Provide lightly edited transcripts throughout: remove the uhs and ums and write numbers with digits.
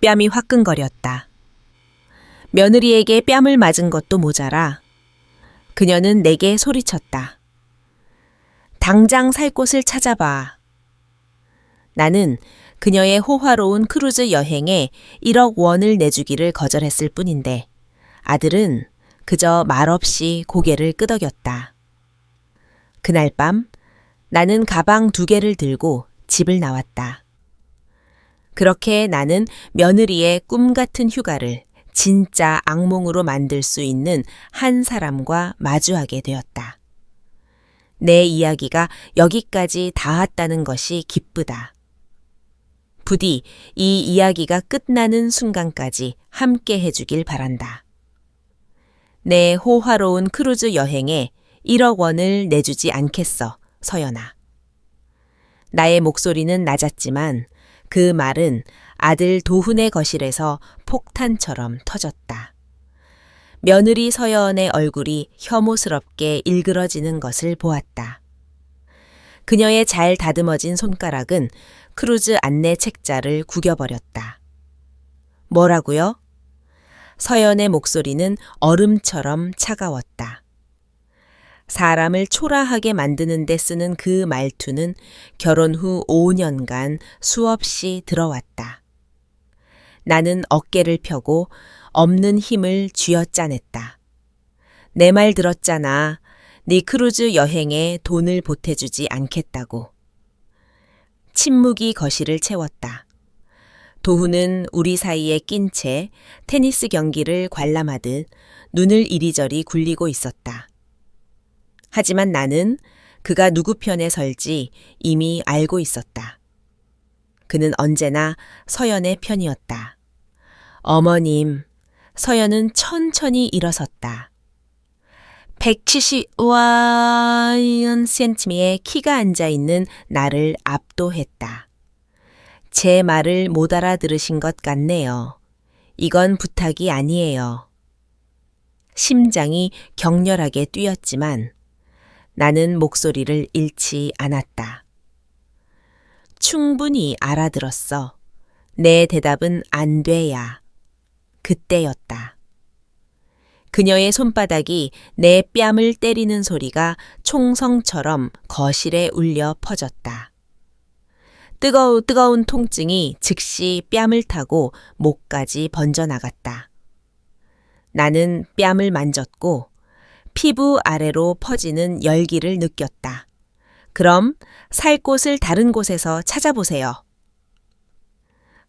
뺨이 화끈거렸다. 며느리에게 뺨을 맞은 것도 모자라 그녀는 내게 소리쳤다. 당장 살 곳을 찾아봐. 나는 그녀의 호화로운 크루즈 여행에 1억 원을 내주기를 거절했을 뿐인데 아들은 그저 말없이 고개를 끄덕였다. 그날 밤 나는 가방 2개를 들고 집을 나왔다. 그렇게 나는 며느리의 꿈 같은 휴가를 진짜 악몽으로 만들 수 있는 한 사람과 마주하게 되었다. 내 이야기가 여기까지 닿았다는 것이 기쁘다. 부디 이 이야기가 끝나는 순간까지 함께 해주길 바란다. 내 호화로운 크루즈 여행에 1억 원을 내주지 않겠어, 서연아. 나의 목소리는 낮았지만 그 말은 아들 도훈의 거실에서 폭탄처럼 터졌다. 며느리 서연의 얼굴이 혐오스럽게 일그러지는 것을 보았다. 그녀의 잘 다듬어진 손가락은 크루즈 안내 책자를 구겨버렸다. 뭐라고요? 서연의 목소리는 얼음처럼 차가웠다. 사람을 초라하게 만드는 데 쓰는 그 말투는 결혼 후 5년간 수없이 들어왔다. 나는 어깨를 펴고 없는 힘을 쥐어짜냈다. 내 말 들었잖아. 네 크루즈 여행에 돈을 보태주지 않겠다고. 침묵이 거실을 채웠다. 도훈은 우리 사이에 낀 채 테니스 경기를 관람하듯 눈을 이리저리 굴리고 있었다. 하지만 나는 그가 누구 편에 설지 이미 알고 있었다. 그는 언제나 서연의 편이었다. 어머님, 서연은 천천히 일어섰다. 170cm의 키가 앉아있는 나를 압도했다. 제 말을 못 알아들으신 것 같네요. 이건 부탁이 아니에요. 심장이 격렬하게 뛰었지만 나는 목소리를 잃지 않았다. 충분히 알아들었어. 내 대답은 안 돼야. 그때였다. 그녀의 손바닥이 내 뺨을 때리는 소리가 총성처럼 거실에 울려 퍼졌다. 뜨거운 통증이 즉시 뺨을 타고 목까지 번져나갔다. 나는 뺨을 만졌고 피부 아래로 퍼지는 열기를 느꼈다. 그럼 살 곳을 다른 곳에서 찾아보세요.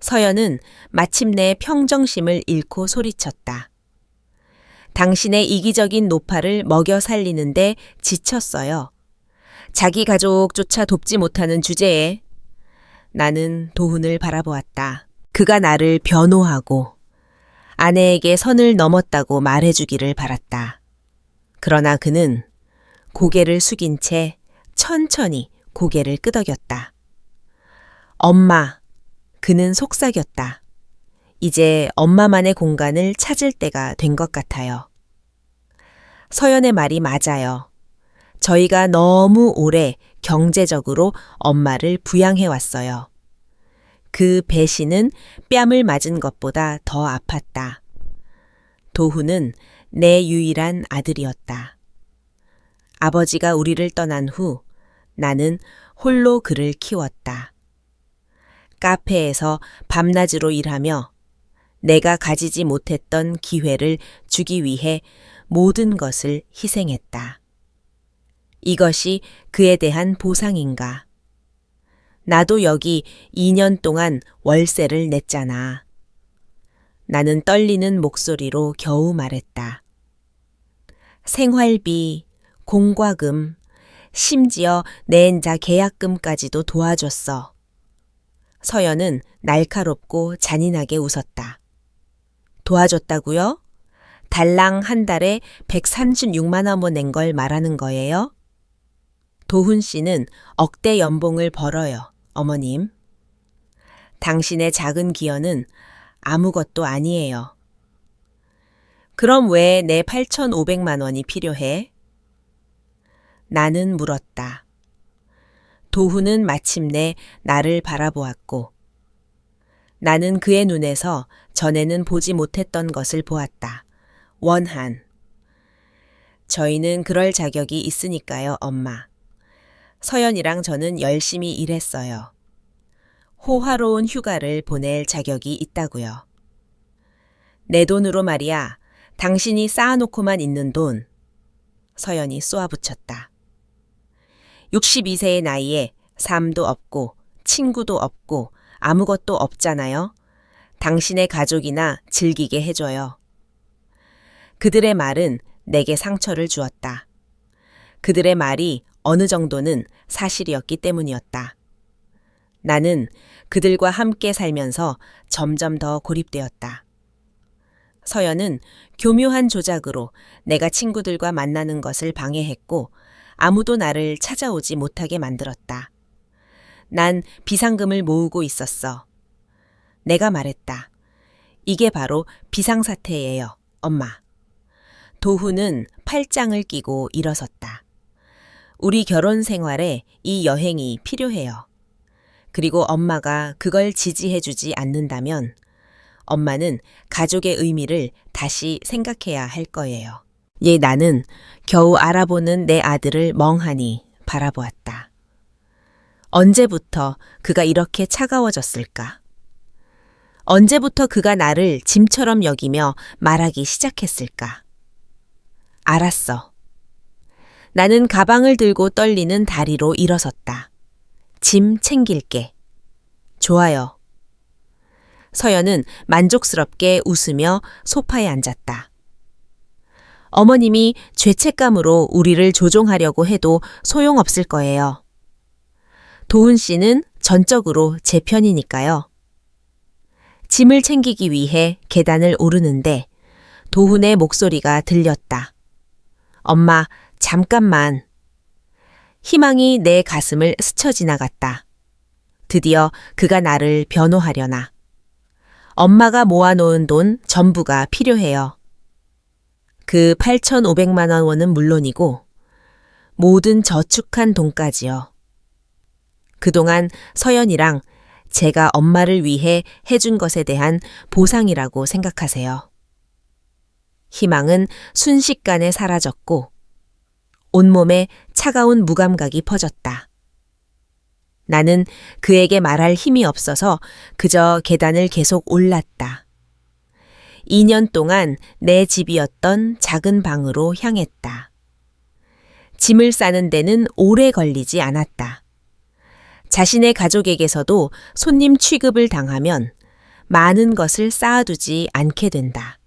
서연은 마침내 평정심을 잃고 소리쳤다. 당신의 이기적인 노파를 먹여 살리는데 지쳤어요. 자기 가족조차 돕지 못하는 주제에. 나는 도훈을 바라보았다. 그가 나를 변호하고 아내에게 선을 넘었다고 말해주기를 바랐다. 그러나 그는 고개를 숙인 채 천천히 고개를 끄덕였다. 엄마, 그는 속삭였다. 이제 엄마만의 공간을 찾을 때가 된 것 같아요. 서연의 말이 맞아요. 저희가 너무 오래 경제적으로 엄마를 부양해왔어요. 그 배신은 뺨을 맞은 것보다 더 아팠다. 도훈은 내 유일한 아들이었다. 아버지가 우리를 떠난 후 나는 홀로 그를 키웠다. 카페에서 밤낮으로 일하며 내가 가지지 못했던 기회를 주기 위해 모든 것을 희생했다. 이것이 그에 대한 보상인가? 나도 여기 2년 동안 월세를 냈잖아. 나는 떨리는 목소리로 겨우 말했다. 생활비, 공과금, 심지어 내엔자 계약금까지도 도와줬어. 서연은 날카롭고 잔인하게 웃었다. 도와줬다고요? 달랑 한 달에 136만 원 낸 걸 말하는 거예요? 도훈 씨는 억대 연봉을 벌어요, 어머님. 당신의 작은 기여는 아무것도 아니에요. 그럼 왜 내 8,500만 원이 필요해? 나는 물었다. 도훈은 마침내 나를 바라보았고 나는 그의 눈에서 전에는 보지 못했던 것을 보았다. 원한. 저희는 그럴 자격이 있으니까요, 엄마. 서연이랑 저는 열심히 일했어요. 호화로운 휴가를 보낼 자격이 있다고요. 내 돈으로 말이야. 당신이 쌓아놓고만 있는 돈. 서연이 쏘아붙였다. 62세의 나이에 삶도 없고 친구도 없고 아무것도 없잖아요. 당신의 가족이나 즐기게 해줘요. 그들의 말은 내게 상처를 주었다. 그들의 말이 어느 정도는 사실이었기 때문이었다. 나는 그들과 함께 살면서 점점 더 고립되었다. 서연은 교묘한 조작으로 내가 친구들과 만나는 것을 방해했고 아무도 나를 찾아오지 못하게 만들었다. 난 비상금을 모으고 있었어. 내가 말했다. 이게 바로 비상사태예요, 엄마. 도훈은 팔짱을 끼고 일어섰다. 우리 결혼 생활에 이 여행이 필요해요. 그리고 엄마가 그걸 지지해주지 않는다면 엄마는 가족의 의미를 다시 생각해야 할 거예요. 나는 겨우 알아보는 내 아들을 멍하니 바라보았다. 언제부터 그가 이렇게 차가워졌을까? 언제부터 그가 나를 짐처럼 여기며 말하기 시작했을까? 알았어. 나는 가방을 들고 떨리는 다리로 일어섰다. 짐 챙길게. 좋아요. 서연은 만족스럽게 웃으며 소파에 앉았다. 어머님이 죄책감으로 우리를 조종하려고 해도 소용없을 거예요. 도훈 씨는 전적으로 제 편이니까요. 짐을 챙기기 위해 계단을 오르는데 도훈의 목소리가 들렸다. 엄마, 잠깐만. 희망이 내 가슴을 스쳐 지나갔다. 드디어 그가 나를 변호하려나. 엄마가 모아놓은 돈 전부가 필요해요. 그 8,500만 원은 물론이고 모든 저축한 돈까지요. 그동안 서연이랑 제가 엄마를 위해 해준 것에 대한 보상이라고 생각하세요. 희망은 순식간에 사라졌고 온몸에 차가운 무감각이 퍼졌다. 나는 그에게 말할 힘이 없어서 그저 계단을 계속 올랐다. 2년 동안 내 집이었던 작은 방으로 향했다. 짐을 싸는 데는 오래 걸리지 않았다. 자신의 가족에게서도 손님 취급을 당하면 많은 것을 쌓아두지 않게 된다.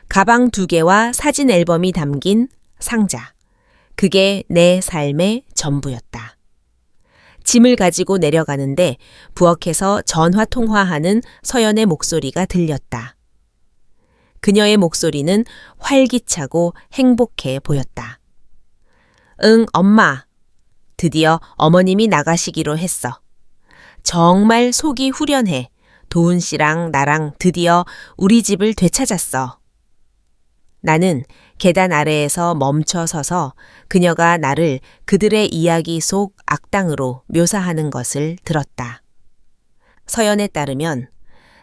가방 2개와 사진 앨범이 담긴 상자. 그게 내 삶의 전부였다. 짐을 가지고 내려가는데 부엌에서 전화 통화하는 서연의 목소리가 들렸다. 그녀의 목소리는 활기차고 행복해 보였다. 응, 엄마. 드디어 어머님이 나가시기로 했어. 정말 속이 후련해. 도훈 씨랑 나랑 드디어 우리 집을 되찾았어. 나는 계단 아래에서 멈춰 서서 그녀가 나를 그들의 이야기 속 악당으로 묘사하는 것을 들었다. 서연에 따르면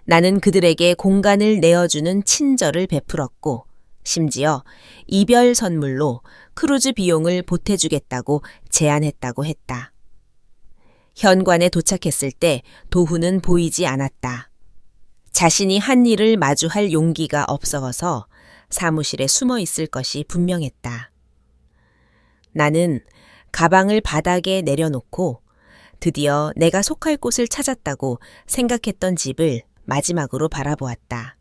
나는 그들에게 공간을 내어주는 친절을 베풀었고 심지어 이별 선물로 크루즈 비용을 보태주겠다고 제안했다고 했다. 현관에 도착했을 때 도훈은 보이지 않았다. 자신이 한 일을 마주할 용기가 없어서 사무실에 숨어 있을 것이 분명했다. 나는 가방을 바닥에 내려놓고 드디어 내가 속할 곳을 찾았다고 생각했던 집을 마지막으로 바라보았다.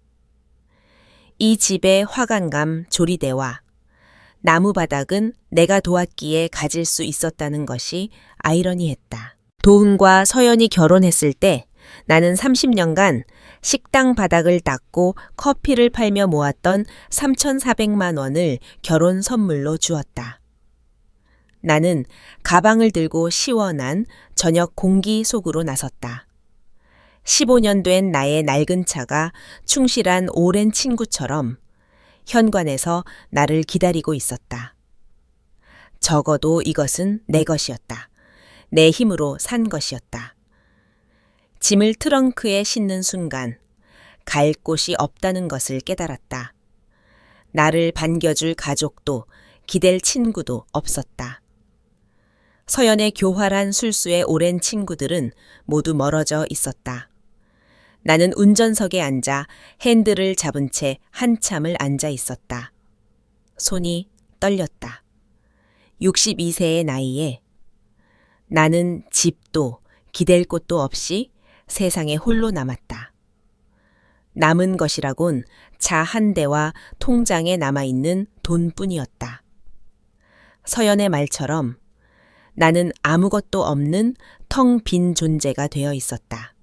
이 집의 화관감 조리대와 나무 바닥은 내가 도왔기에 가질 수 있었다는 것이 아이러니했다. 도훈과 서연이 결혼했을 때 나는 30년간 식당 바닥을 닦고 커피를 팔며 모았던 3,400만 원을 결혼 선물로 주었다. 나는 가방을 들고 시원한 저녁 공기 속으로 나섰다. 15년 된 나의 낡은 차가 충실한 오랜 친구처럼 현관에서 나를 기다리고 있었다. 적어도 이것은 내 것이었다. 내 힘으로 산 것이었다. 짐을 트렁크에 싣는 순간 갈 곳이 없다는 것을 깨달았다. 나를 반겨줄 가족도 기댈 친구도 없었다. 서연의 교활한 술수의 오랜 친구들은 모두 멀어져 있었다. 나는 운전석에 앉아 핸들을 잡은 채 한참을 앉아 있었다. 손이 떨렸다. 62세의 나이에 나는 집도 기댈 곳도 없이 세상에 홀로 남았다. 남은 것이라곤 차 한 대와 통장에 남아있는 돈뿐이었다. 서연의 말처럼 나는 아무것도 없는 텅 빈 존재가 되어 있었다.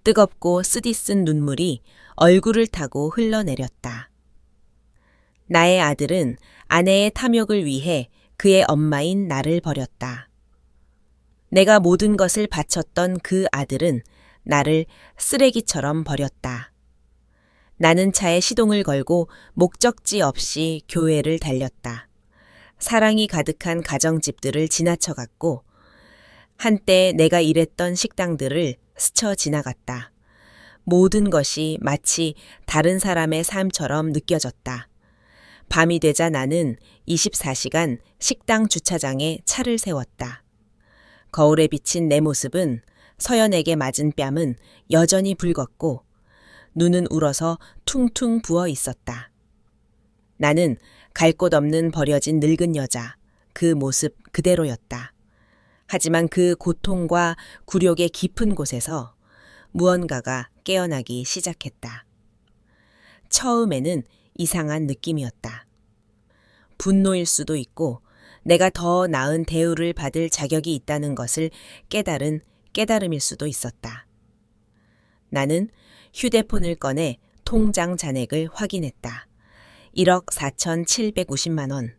뜨겁고 쓰디쓴 눈물이 얼굴을 타고 흘러내렸다. 나의 아들은 아내의 탐욕을 위해 그의 엄마인 나를 버렸다. 내가 모든 것을 바쳤던 그 아들은 나를 쓰레기처럼 버렸다. 나는 차에 시동을 걸고 목적지 없이 교회를 달렸다. 사랑이 가득한 가정집들을 지나쳐갔고 한때 내가 일했던 식당들을 스쳐 지나갔다. 모든 것이 마치 다른 사람의 삶처럼 느껴졌다. 밤이 되자 나는 24시간 식당 주차장에 차를 세웠다. 거울에 비친 내 모습은 서연에게 맞은 뺨은 여전히 붉었고 눈은 울어서 퉁퉁 부어 있었다. 나는 갈 곳 없는 버려진 늙은 여자, 그 모습 그대로였다. 하지만 그 고통과 굴욕의 깊은 곳에서 무언가가 깨어나기 시작했다. 처음에는 이상한 느낌이었다. 분노일 수도 있고 내가 더 나은 대우를 받을 자격이 있다는 것을 깨달은 깨달음일 수도 있었다. 나는 휴대폰을 꺼내 통장 잔액을 확인했다. 1억 4,750만 원.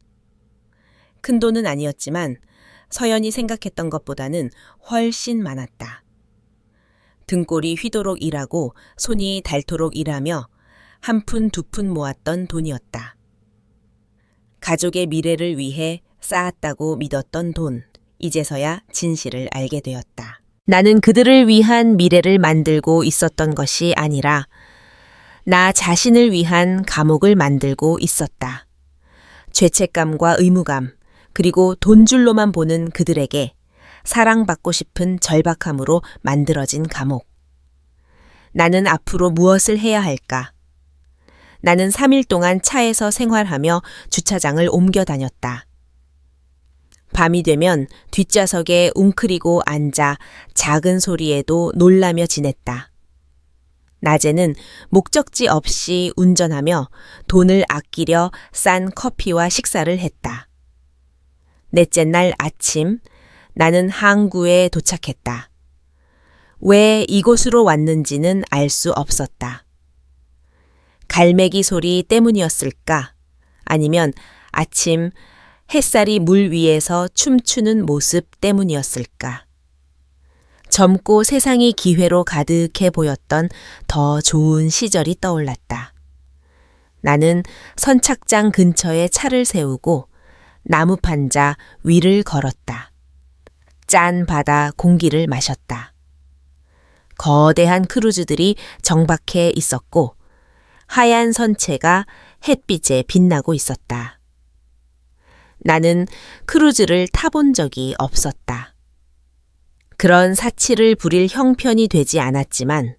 큰 돈은 아니었지만 서연이 생각했던 것보다는 훨씬 많았다. 등골이 휘도록 일하고 손이 닳도록 일하며 한 푼 두 푼 모았던 돈이었다. 가족의 미래를 위해 쌓았다고 믿었던 돈, 이제서야 진실을 알게 되었다. 나는 그들을 위한 미래를 만들고 있었던 것이 아니라 나 자신을 위한 감옥을 만들고 있었다. 죄책감과 의무감, 그리고 돈줄로만 보는 그들에게 사랑받고 싶은 절박함으로 만들어진 감옥. 나는 앞으로 무엇을 해야 할까? 나는 3일 동안 차에서 생활하며 주차장을 옮겨 다녔다. 밤이 되면 뒷좌석에 웅크리고 앉아 작은 소리에도 놀라며 지냈다. 낮에는 목적지 없이 운전하며 돈을 아끼려 싼 커피와 식사를 했다. 넷째 날 아침, 나는 항구에 도착했다. 왜 이곳으로 왔는지는 알 수 없었다. 갈매기 소리 때문이었을까? 아니면 아침 햇살이 물 위에서 춤추는 모습 때문이었을까? 젊고 세상이 기회로 가득해 보였던 더 좋은 시절이 떠올랐다. 나는 선착장 근처에 차를 세우고 나무판자 위를 걸었다. 짠 바다 공기를 마셨다. 거대한 크루즈들이 정박해 있었고 하얀 선체가 햇빛에 빛나고 있었다. 나는 크루즈를 타본 적이 없었다. 그런 사치를 부릴 형편이 되지 않았지만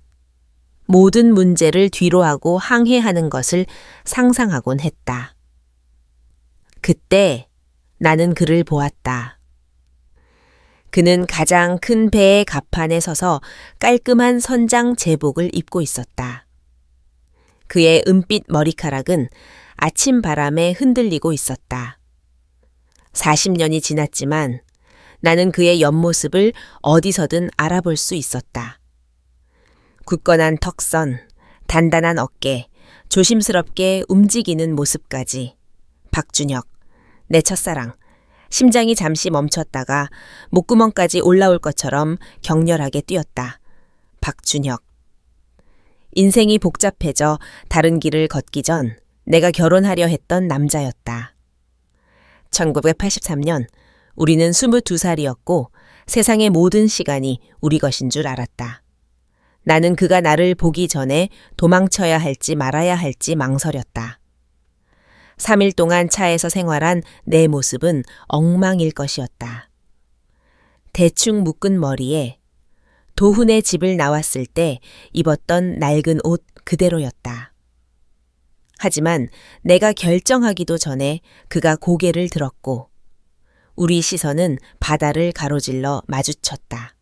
모든 문제를 뒤로하고 항해하는 것을 상상하곤 했다. 그때 나는 그를 보았다. 그는 가장 큰 배의 갑판에 서서 깔끔한 선장 제복을 입고 있었다. 그의 은빛 머리카락은 아침 바람에 흔들리고 있었다. 40년이 지났지만 나는 그의 옆모습을 어디서든 알아볼 수 있었다. 굳건한 턱선, 단단한 어깨, 조심스럽게 움직이는 모습까지. 박준혁, 내 첫사랑. 심장이 잠시 멈췄다가 목구멍까지 올라올 것처럼 격렬하게 뛰었다. 박준혁. 인생이 복잡해져 다른 길을 걷기 전 내가 결혼하려 했던 남자였다. 1983년 우리는 22살이었고 세상의 모든 시간이 우리 것인 줄 알았다. 나는 그가 나를 보기 전에 도망쳐야 할지 말아야 할지 망설였다. 3일 동안 차에서 생활한 내 모습은 엉망일 것이었다. 대충 묶은 머리에 도훈의 집을 나왔을 때 입었던 낡은 옷 그대로였다. 하지만 내가 결정하기도 전에 그가 고개를 들었고 우리 시선은 바다를 가로질러 마주쳤다.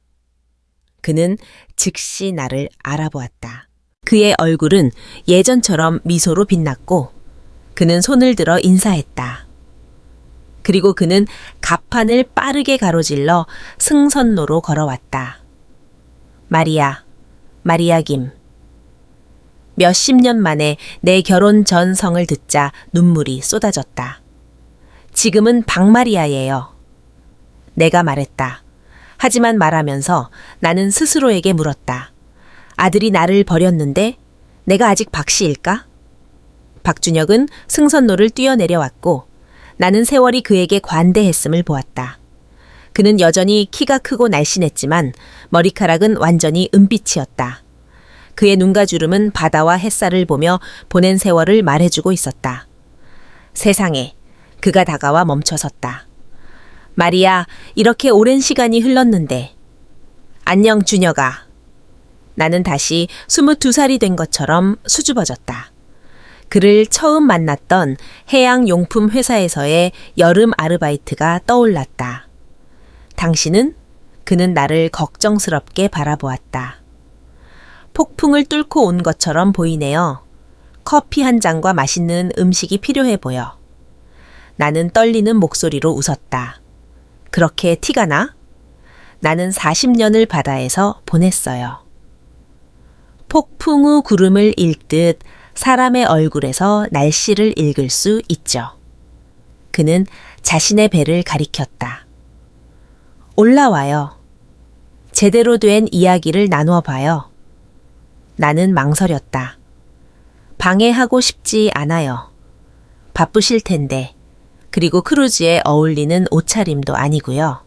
그는 즉시 나를 알아보았다. 그의 얼굴은 예전처럼 미소로 빛났고 그는 손을 들어 인사했다. 그리고 그는 갑판을 빠르게 가로질러 승선로로 걸어왔다. 마리아, 마리아 김. 몇십 년 만에 내 결혼 전 성을 듣자 눈물이 쏟아졌다. 지금은 박마리아예요. 내가 말했다. 하지만 말하면서 나는 스스로에게 물었다. 아들이 나를 버렸는데 내가 아직 박씨일까? 박준혁은 승선로를 뛰어내려왔고 나는 세월이 그에게 관대했음을 보았다. 그는 여전히 키가 크고 날씬했지만 머리카락은 완전히 은빛이었다. 그의 눈과 주름은 바다와 햇살을 보며 보낸 세월을 말해주고 있었다. 세상에, 그가 다가와 멈춰섰다. 마리아, 이렇게 오랜 시간이 흘렀는데. 안녕, 준혁아. 나는 다시 22살이 된 것처럼 수줍어졌다. 그를 처음 만났던 해양용품 회사에서의 여름 아르바이트가 떠올랐다. 당신은? 그는 나를 걱정스럽게 바라보았다. 폭풍을 뚫고 온 것처럼 보이네요. 커피 한 잔과 맛있는 음식이 필요해 보여. 나는 떨리는 목소리로 웃었다. 그렇게 티가 나? 나는 40년을 바다에서 보냈어요. 폭풍 후 구름을 읽듯 사람의 얼굴에서 날씨를 읽을 수 있죠. 그는 자신의 배를 가리켰다. 올라와요. 제대로 된 이야기를 나누어 봐요. 나는 망설였다. 방해하고 싶지 않아요. 바쁘실 텐데. 그리고 크루즈에 어울리는 옷차림도 아니고요.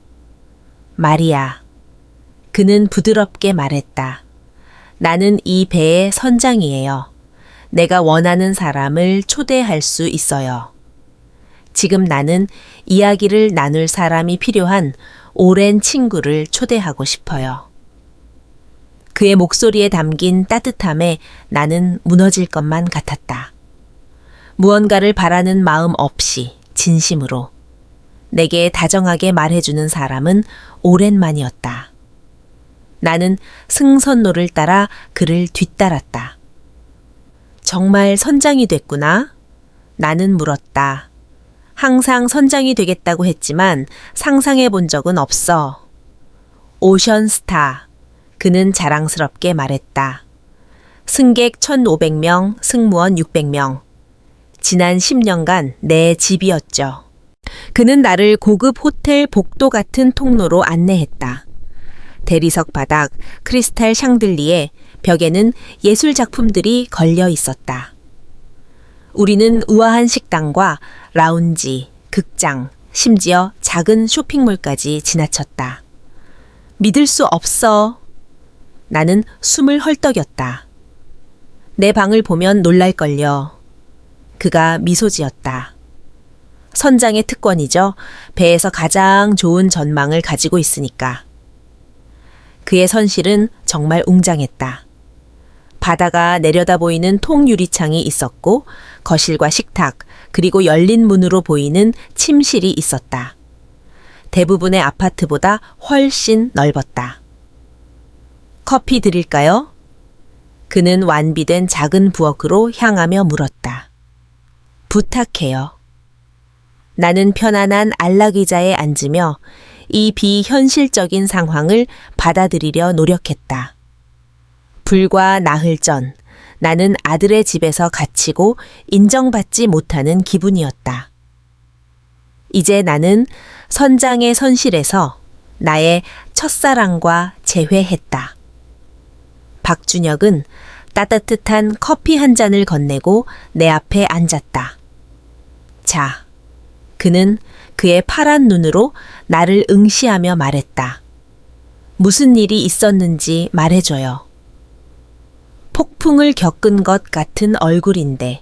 마리아. 그는 부드럽게 말했다. 나는 이 배의 선장이에요. 내가 원하는 사람을 초대할 수 있어요. 지금 나는 이야기를 나눌 사람이 필요한 오랜 친구를 초대하고 싶어요. 그의 목소리에 담긴 따뜻함에 나는 무너질 것만 같았다. 무언가를 바라는 마음 없이 진심으로 내게 다정하게 말해주는 사람은 오랜만이었다. 나는 승선로를 따라 그를 뒤따랐다. 정말 선장이 됐구나? 나는 물었다. 항상 선장이 되겠다고 했지만 상상해 본 적은 없어. 오션스타. 그는 자랑스럽게 말했다. 승객 1,500명, 승무원 600명. 지난 10년간 내 집이었죠. 그는 나를 고급 호텔 복도 같은 통로로 안내했다. 대리석 바닥, 크리스탈 샹들리에 벽에는 예술 작품들이 걸려 있었다. 우리는 우아한 식당과 라운지, 극장, 심지어 작은 쇼핑몰까지 지나쳤다. 믿을 수 없어. 나는 숨을 헐떡였다. 내 방을 보면 놀랄걸요. 그가 미소 지었다. 선장의 특권이죠. 배에서 가장 좋은 전망을 가지고 있으니까. 그의 선실은 정말 웅장했다. 바다가 내려다 보이는 통유리창이 있었고 거실과 식탁 그리고 열린 문으로 보이는 침실이 있었다. 대부분의 아파트보다 훨씬 넓었다. 커피 드릴까요? 그는 완비된 작은 부엌으로 향하며 물었다. 부탁해요. 나는 편안한 안락의자에 앉으며 이 비현실적인 상황을 받아들이려 노력했다. 불과 나흘 전 나는 아들의 집에서 갇히고 인정받지 못하는 기분이었다. 이제 나는 선장의 선실에서 나의 첫사랑과 재회했다. 박준혁은 따뜻한 커피 한 잔을 건네고 내 앞에 앉았다. 자, 그는 그의 파란 눈으로 나를 응시하며 말했다. 무슨 일이 있었는지 말해줘요. 폭풍을 겪은 것 같은 얼굴인데.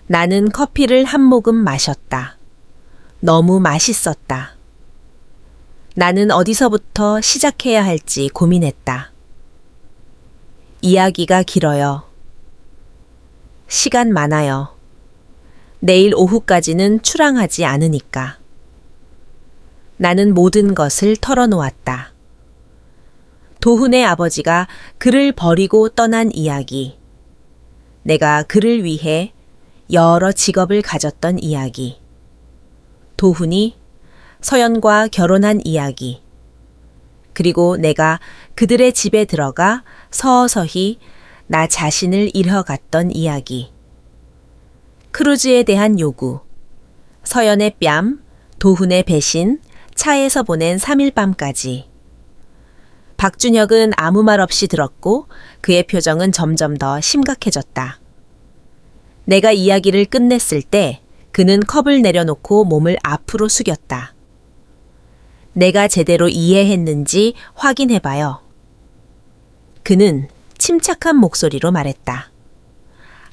나는 커피를 한 모금 마셨다. 너무 맛있었다. 나는 어디서부터 시작해야 할지 고민했다. 이야기가 길어요. 시간 많아요. 내일 오후까지는 출항하지 않으니까. 나는 모든 것을 털어놓았다. 도훈의 아버지가 그를 버리고 떠난 이야기. 내가 그를 위해 여러 직업을 가졌던 이야기. 도훈이 서연과 결혼한 이야기. 그리고 내가 그들의 집에 들어가 서서히 나 자신을 잃어갔던 이야기. 크루즈에 대한 요구. 서연의 뺨, 도훈의 배신, 차에서 보낸 3일 밤까지. 박준혁은 아무 말 없이 들었고 그의 표정은 점점 더 심각해졌다. 내가 이야기를 끝냈을 때 그는 컵을 내려놓고 몸을 앞으로 숙였다. 내가 제대로 이해했는지 확인해봐요. 그는 침착한 목소리로 말했다.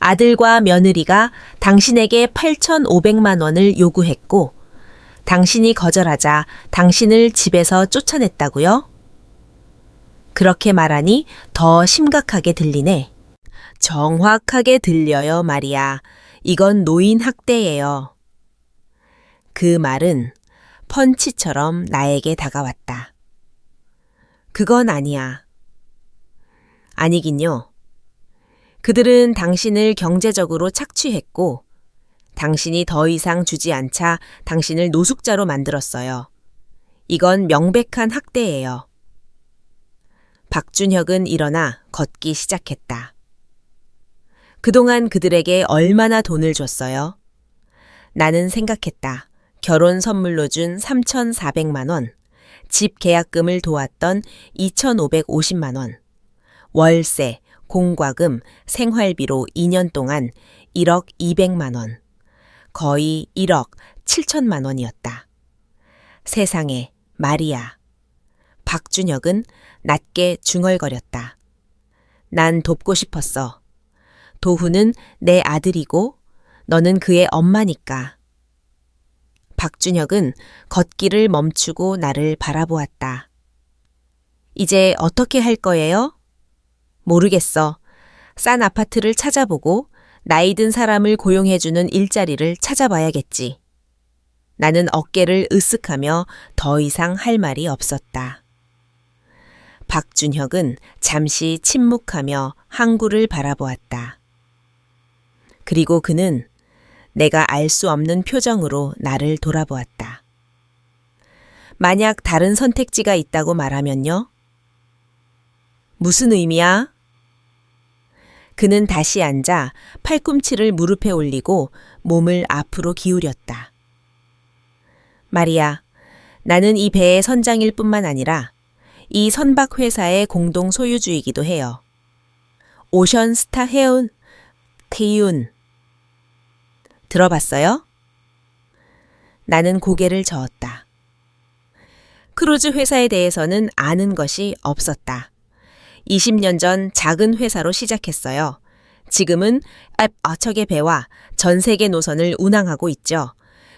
아들과 며느리가 당신에게 8,500만 원을 요구했고 당신이 거절하자 당신을 집에서 쫓아냈다고요? 그렇게 말하니 더 심각하게 들리네. 정확하게 들려요, 마리아. 이건 노인 학대예요. 그 말은 펀치처럼 나에게 다가왔다. 그건 아니야. 아니긴요. 그들은 당신을 경제적으로 착취했고 당신이 더 이상 주지 않자 당신을 노숙자로 만들었어요. 이건 명백한 학대예요. 박준혁은 일어나 걷기 시작했다. 그동안 그들에게 얼마나 돈을 줬어요? 나는 생각했다. 결혼 선물로 준 3,400만 원, 집 계약금을 도왔던 2,550만 원, 월세, 공과금, 생활비로 2년 동안 1억 200만 원, 거의 1억 7천만 원이었다. 세상에, 마리아. 박준혁은 낮게 중얼거렸다. 난 돕고 싶었어. 도훈은 내 아들이고 너는 그의 엄마니까. 박준혁은 걷기를 멈추고 나를 바라보았다. 이제 어떻게 할 거예요? 모르겠어. 싼 아파트를 찾아보고 나이 든 사람을 고용해주는 일자리를 찾아봐야겠지. 나는 어깨를 으쓱하며 더 이상 할 말이 없었다. 박준혁은 잠시 침묵하며 항구를 바라보았다. 그리고 그는 내가 알 수 없는 표정으로 나를 돌아보았다. 만약 다른 선택지가 있다고 말하면요? 무슨 의미야? 그는 다시 앉아 팔꿈치를 무릎에 올리고 몸을 앞으로 기울였다. 마리아, 나는 이 배의 선장일 뿐만 아니라 이 선박 회사의 공동 소유주이기도 해요. 오션스타 해운, 태윤. 들어봤어요? 나는 고개를 저었다. 크루즈 회사에 대해서는 아는 것이 없었다. 20년 전 작은 회사로 시작했어요. 지금은 어척의 배와 전 세계 노선을 운항하고 있죠.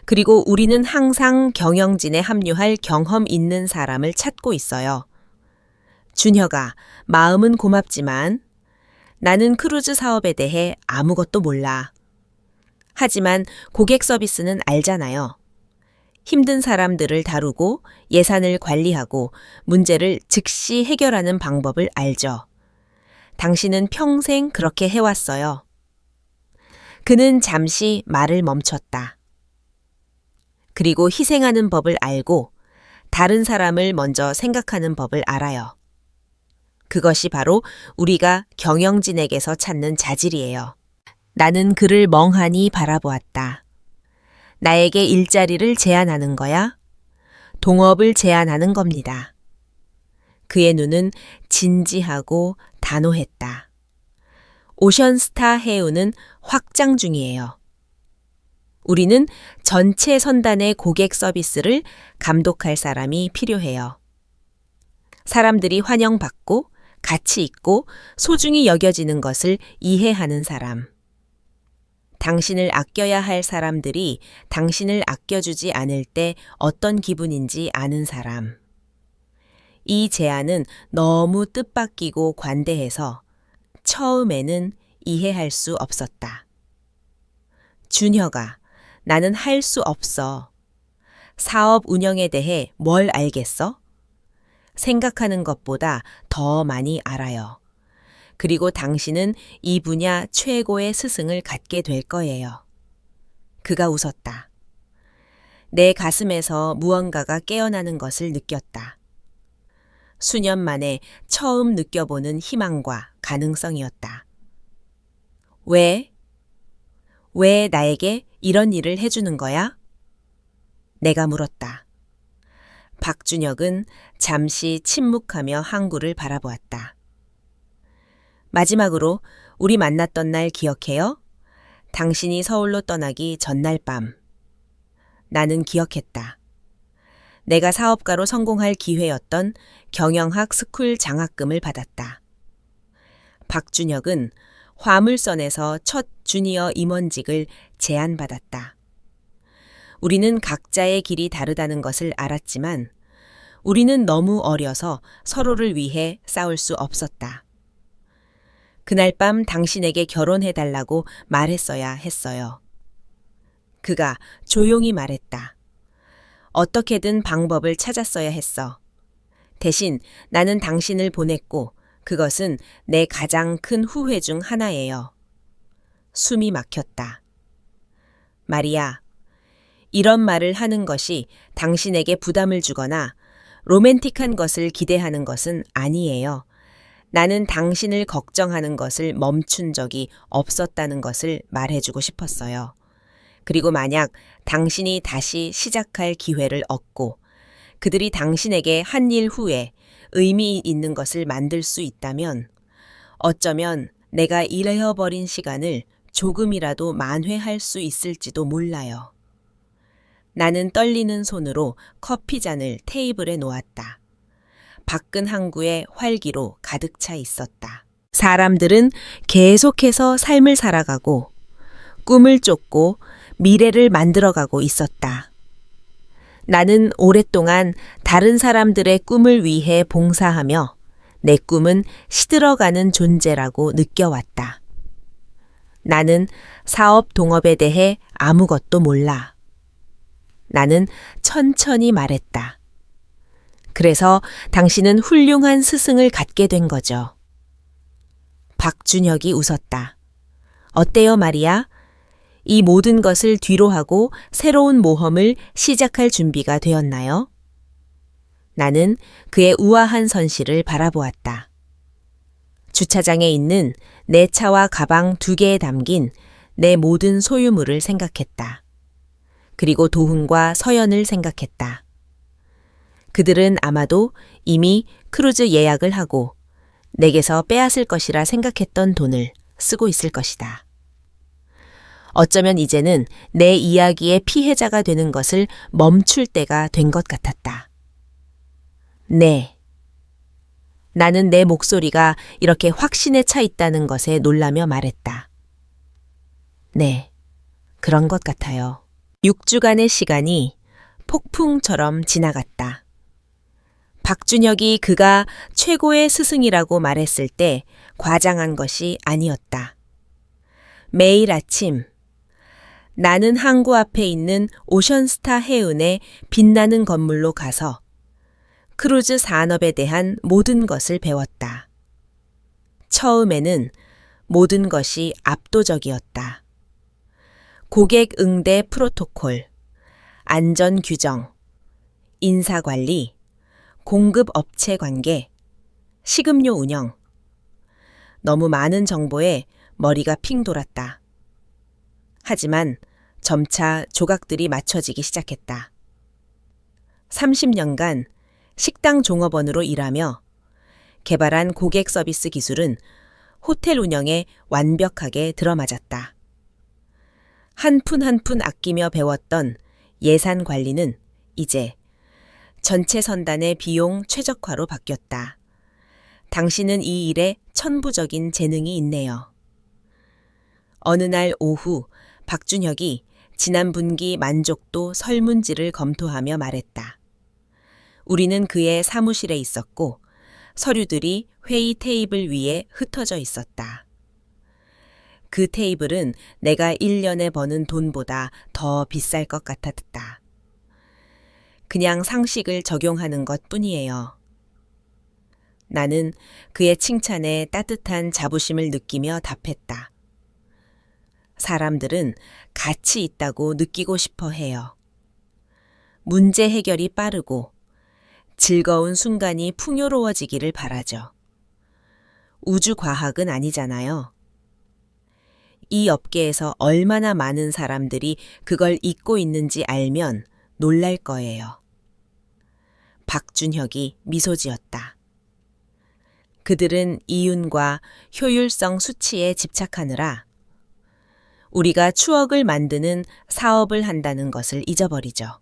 그리고 우리는 항상 경영진에 합류할 경험 있는 사람을 찾고 있어요. 준혁아, 마음은 고맙지만 나는 크루즈 사업에 대해 아무것도 몰라. 하지만 고객 서비스는 알잖아요. 힘든 사람들을 다루고 예산을 관리하고 문제를 즉시 해결하는 방법을 알죠. 당신은 평생 그렇게 해왔어요. 그는 잠시 말을 멈췄다. 그리고 희생하는 법을 알고 다른 사람을 먼저 생각하는 법을 알아요. 그것이 바로 우리가 경영진에게서 찾는 자질이에요. 나는 그를 멍하니 바라보았다. 나에게 일자리를 제안하는 거야? 동업을 제안하는 겁니다. 그의 눈은 진지하고 단호했다. 오션스타 해운은 확장 중이에요. 우리는 전체 선단의 고객 서비스를 감독할 사람이 필요해요. 사람들이 환영받고 가치 있고 소중히 여겨지는 것을 이해하는 사람. 당신을 아껴야 할 사람들이 당신을 아껴주지 않을 때 어떤 기분인지 아는 사람. 이 제안은 너무 뜻밖이고 관대해서 처음에는 이해할 수 없었다. 준혁아, 나는 할 수 없어. 사업 운영에 대해 뭘 알겠어? 생각하는 것보다 더 많이 알아요. 그리고 당신은 이 분야 최고의 스승을 갖게 될 거예요. 그가 웃었다. 내 가슴에서 무언가가 깨어나는 것을 느꼈다. 수년 만에 처음 느껴보는 희망과 가능성이었다. 왜? 왜 나에게 이런 일을 해주는 거야? 내가 물었다. 박준혁은 잠시 침묵하며 항구를 바라보았다. 마지막으로 우리 만났던 날 기억해요? 당신이 서울로 떠나기 전날 밤. 나는 기억했다. 내가 사업가로 성공할 기회였던 경영학 스쿨 장학금을 받았다. 박준혁은 화물선에서 첫 주니어 임원직을 제안받았다. 우리는 각자의 길이 다르다는 것을 알았지만 우리는 너무 어려서 서로를 위해 싸울 수 없었다. 그날 밤 당신에게 결혼해달라고 말했어야 했어요. 그가 조용히 말했다. 어떻게든 방법을 찾았어야 했어. 대신 나는 당신을 보냈고 그것은 내 가장 큰 후회 중 하나예요. 숨이 막혔다. 마리아, 이런 말을 하는 것이 당신에게 부담을 주거나 로맨틱한 것을 기대하는 것은 아니에요. 나는 당신을 걱정하는 것을 멈춘 적이 없었다는 것을 말해주고 싶었어요. 그리고 만약 당신이 다시 시작할 기회를 얻고 그들이 당신에게 한 일 후에 의미 있는 것을 만들 수 있다면 어쩌면 내가 잃어버린 시간을 조금이라도 만회할 수 있을지도 몰라요. 나는 떨리는 손으로 커피잔을 테이블에 놓았다. 밖은 항구에 활기로 가득 차 있었다. 사람들은 계속해서 삶을 살아가고 꿈을 쫓고 미래를 만들어가고 있었다. 나는 오랫동안 다른 사람들의 꿈을 위해 봉사하며 내 꿈은 시들어가는 존재라고 느껴왔다. 나는 사업 동업에 대해 아무것도 몰라. 나는 천천히 말했다. 그래서 당신은 훌륭한 스승을 갖게 된 거죠. 박준혁이 웃었다. 어때요, 마리아? 이 모든 것을 뒤로하고 새로운 모험을 시작할 준비가 되었나요? 나는 그의 우아한 선실을 바라보았다. 주차장에 있는 내 차와 가방 2개에 담긴 내 모든 소유물을 생각했다. 그리고 도훈과 서연을 생각했다. 그들은 아마도 이미 크루즈 예약을 하고 내게서 빼앗을 것이라 생각했던 돈을 쓰고 있을 것이다. 어쩌면 이제는 내 이야기의 피해자가 되는 것을 멈출 때가 된 것 같았다. 네. 나는 내 목소리가 이렇게 확신에 차 있다는 것에 놀라며 말했다. 네, 그런 것 같아요. 6주간의 시간이 폭풍처럼 지나갔다. 박준혁이 그가 최고의 스승이라고 말했을 때 과장한 것이 아니었다. 매일 아침 나는 항구 앞에 있는 오션스타 해운의 빛나는 건물로 가서 크루즈 산업에 대한 모든 것을 배웠다. 처음에는 모든 것이 압도적이었다. 고객 응대 프로토콜, 안전 규정, 인사관리, 공급 업체 관계, 식음료 운영. 너무 많은 정보에 머리가 핑 돌았다. 하지만 점차 조각들이 맞춰지기 시작했다. 30년간 식당 종업원으로 일하며 개발한 고객 서비스 기술은 호텔 운영에 완벽하게 들어맞았다. 한 푼 한 푼 아끼며 배웠던 예산 관리는 이제 전체 선단의 비용 최적화로 바뀌었다. 당신은 이 일에 천부적인 재능이 있네요. 어느 날 오후 박준혁이 지난 분기 만족도 설문지를 검토하며 말했다. 우리는 그의 사무실에 있었고 서류들이 회의 테이블 위에 흩어져 있었다. 그 테이블은 내가 1년에 버는 돈보다 더 비쌀 것 같았다. 그냥 상식을 적용하는 것 뿐이에요. 나는 그의 칭찬에 따뜻한 자부심을 느끼며 답했다. 사람들은 가치 있다고 느끼고 싶어 해요. 문제 해결이 빠르고 즐거운 순간이 풍요로워지기를 바라죠. 우주과학은 아니잖아요. 이 업계에서 얼마나 많은 사람들이 그걸 잊고 있는지 알면 놀랄 거예요. 박준혁이 미소 지었다. 그들은 이윤과 효율성 수치에 집착하느라 우리가 추억을 만드는 사업을 한다는 것을 잊어버리죠.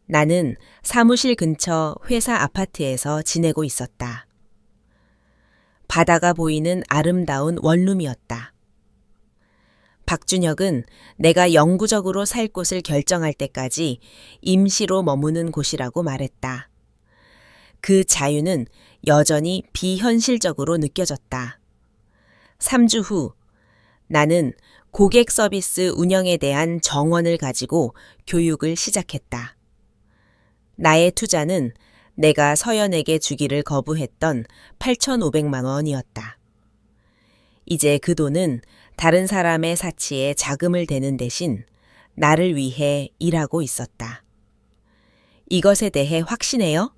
나는 사무실 근처 회사 아파트에서 지내고 있었다. 바다가 보이는 아름다운 원룸이었다. 박준혁은 내가 영구적으로 살 곳을 결정할 때까지 임시로 머무는 곳이라고 말했다. 그 자유는 여전히 비현실적으로 느껴졌다. 3주 후 나는 고객 서비스 운영에 대한 정원을 가지고 교육을 시작했다. 나의 투자는 내가 서연에게 주기를 거부했던 8,500만 원이었다. 이제 그 돈은 다른 사람의 사치에 자금을 대는 대신 나를 위해 일하고 있었다. 이것에 대해 확신해요?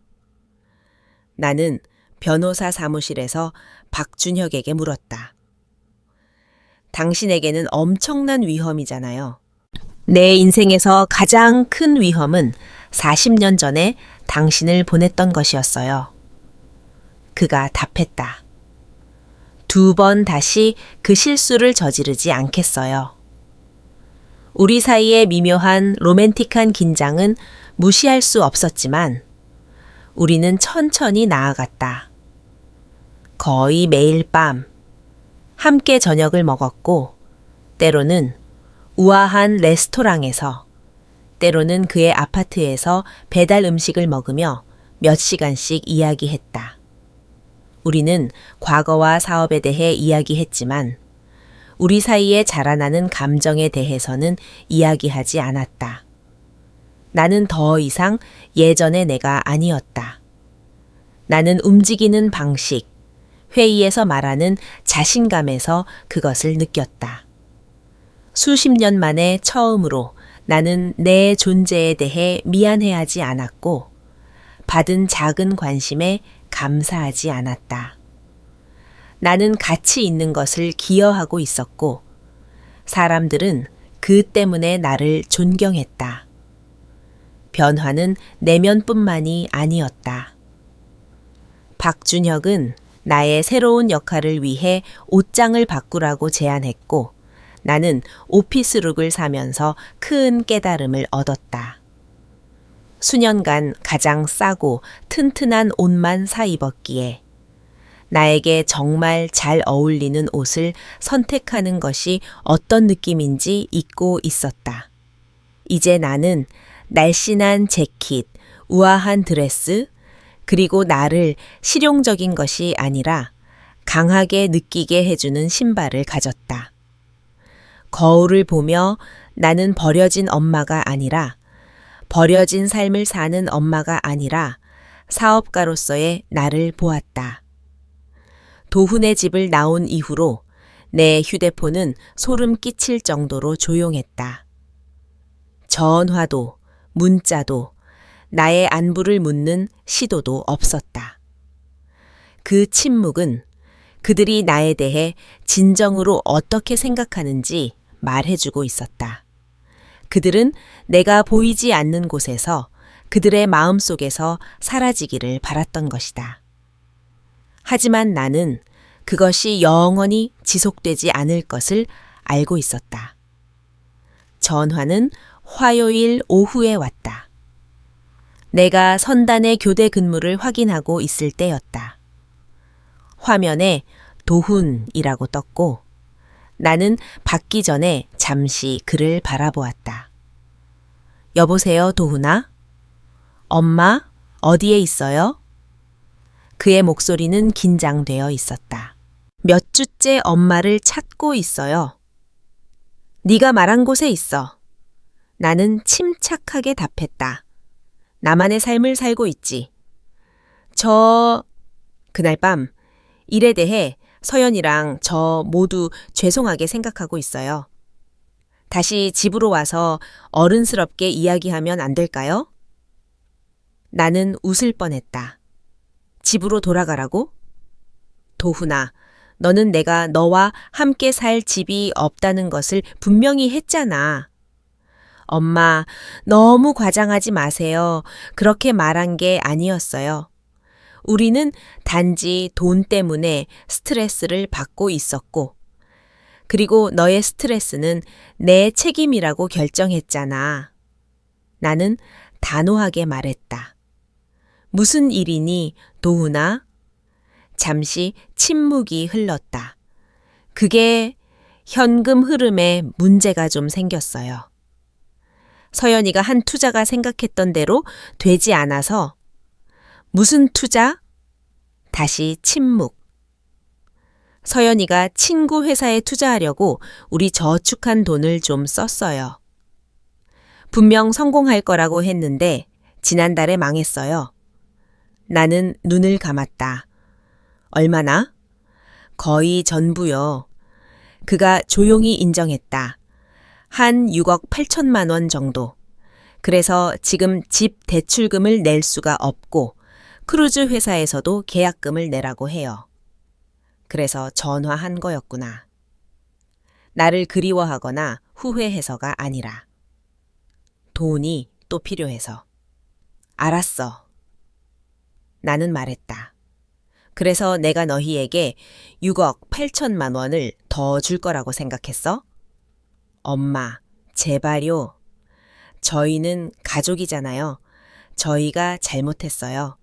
나는 변호사 사무실에서 박준혁에게 물었다. 당신에게는 엄청난 위험이잖아요. 내 인생에서 가장 큰 위험은 40년 전에 당신을 보냈던 것이었어요. 그가 답했다. 2번 다시 그 실수를 저지르지 않겠어요. 우리 사이의 미묘한 로맨틱한 긴장은 무시할 수 없었지만 우리는 천천히 나아갔다. 거의 매일 밤 함께 저녁을 먹었고 때로는 우아한 레스토랑에서 때로는 그의 아파트에서 배달 음식을 먹으며 몇 시간씩 이야기했다. 우리는 과거와 사업에 대해 이야기했지만 우리 사이에 자라나는 감정에 대해서는 이야기하지 않았다. 나는 더 이상 예전의 내가 아니었다. 나는 움직이는 방식, 회의에서 말하는 자신감에서 그것을 느꼈다. 수십 년 만에 처음으로 나는 내 존재에 대해 미안해하지 않았고 받은 작은 관심에 감사하지 않았다. 나는 가치 있는 것을 기여하고 있었고 사람들은 그 때문에 나를 존경했다. 변화는 내면뿐만이 아니었다. 박준혁은 나의 새로운 역할을 위해 옷장을 바꾸라고 제안했고 나는 오피스룩을 사면서 큰 깨달음을 얻었다. 수년간 가장 싸고 튼튼한 옷만 사 입었기에 나에게 정말 잘 어울리는 옷을 선택하는 것이 어떤 느낌인지 잊고 있었다. 이제 나는 날씬한 재킷, 우아한 드레스, 그리고 나를 실용적인 것이 아니라 강하게 느끼게 해주는 신발을 가졌다. 거울을 보며 나는 버려진 엄마가 아니라 버려진 삶을 사는 엄마가 아니라 사업가로서의 나를 보았다. 도훈의 집을 나온 이후로 내 휴대폰은 소름 끼칠 정도로 조용했다. 전화도 문자도 나의 안부를 묻는 시도도 없었다. 그 침묵은 그들이 나에 대해 진정으로 어떻게 생각하는지 말해주고 있었다. 그들은 내가 보이지 않는 곳에서 그들의 마음속에서 사라지기를 바랐던 것이다. 하지만 나는 그것이 영원히 지속되지 않을 것을 알고 있었다. 전화는 화요일 오후에 왔다. 내가 선단의 교대 근무를 확인하고 있을 때였다. 화면에 도훈이라고 떴고 나는 받기 전에 잠시 그를 바라보았다. 여보세요, 도훈아? 엄마, 어디에 있어요? 그의 목소리는 긴장되어 있었다. 몇 주째 엄마를 찾고 있어요. 네가 말한 곳에 있어. 나는 침착하게 답했다. 나만의 삶을 살고 있지. 그날 밤 일에 대해 서연이랑 저 모두 죄송하게 생각하고 있어요. 다시 집으로 와서 어른스럽게 이야기하면 안 될까요? 나는 웃을 뻔했다. 집으로 돌아가라고? 도훈아, 너는 내가 너와 함께 살 집이 없다는 것을 분명히 했잖아. 엄마, 너무 과장하지 마세요. 그렇게 말한 게 아니었어요. 우리는 단지 돈 때문에 스트레스를 받고 있었고, 그리고 너의 스트레스는 내 책임이라고 결정했잖아. 나는 단호하게 말했다. 무슨 일이니, 도훈아? 잠시 침묵이 흘렀다. 그게 현금 흐름에 문제가 좀 생겼어요. 서연이가 한 투자가 생각했던 대로 되지 않아서. 무슨 투자? 다시 침묵. 서연이가 친구 회사에 투자하려고 우리 저축한 돈을 좀 썼어요. 분명 성공할 거라고 했는데 지난달에 망했어요. 나는 눈을 감았다. 얼마나? 거의 전부요. 그가 조용히 인정했다. 한 6억 8천만 원 정도. 그래서 지금 집 대출금을 낼 수가 없고 크루즈 회사에서도 계약금을 내라고 해요. 그래서 전화한 거였구나. 나를 그리워하거나 후회해서가 아니라. 돈이 또 필요해서. 알았어. 나는 말했다. 그래서 내가 너희에게 6억 8천만 원을 더 줄 거라고 생각했어? 엄마, 제발요. 저희는 가족이잖아요. 저희가 잘못했어요.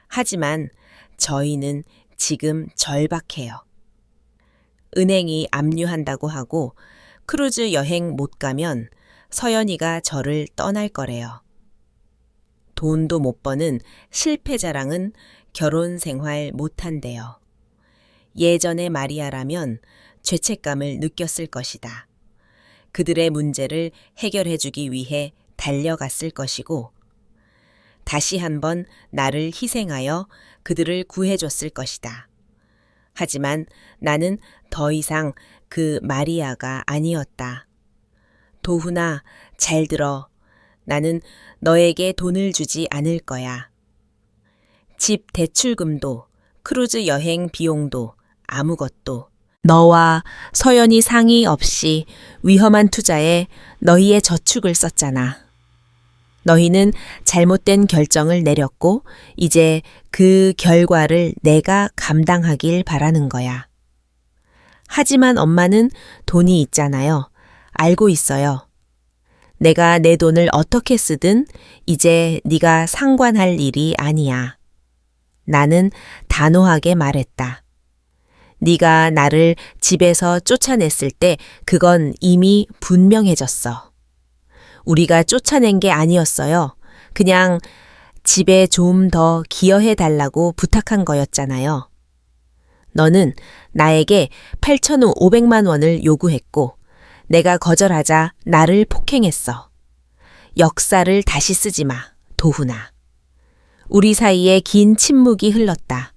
하지만 저희는 지금 절박해요. 은행이 압류한다고 하고 크루즈 여행 못 가면 서연이가 저를 떠날 거래요. 돈도 못 버는 실패자랑은 결혼 생활 못한대요. 예전의 마리아라면 죄책감을 느꼈을 것이다. 그들의 문제를 해결해주기 위해 달려갔을 것이고 다시 한번 나를 희생하여 그들을 구해줬을 것이다. 하지만 나는 더 이상 그 마리아가 아니었다. 도훈아, 잘 들어. 나는 너에게 돈을 주지 않을 거야. 집 대출금도, 크루즈 여행 비용도, 아무것도. 너와 서연이 상의 없이 위험한 투자에 너희의 저축을 썼잖아. 너희는 잘못된 결정을 내렸고 이제 그 결과를 내가 감당하길 바라는 거야. 하지만 엄마는 돈이 있잖아요. 알고 있어요. 내가 내 돈을 어떻게 쓰든 이제 네가 상관할 일이 아니야. 나는 단호하게 말했다. 네가 나를 집에서 쫓아냈을 때 그건 이미 분명해졌어. 우리가 쫓아낸 게 아니었어요. 그냥 집에 좀 더 기여해달라고 부탁한 거였잖아요. 너는 나에게 8,500만 원을 요구했고 내가 거절하자 나를 폭행했어. 역사를 다시 쓰지 마, 도훈아. 우리 사이에 긴 침묵이 흘렀다.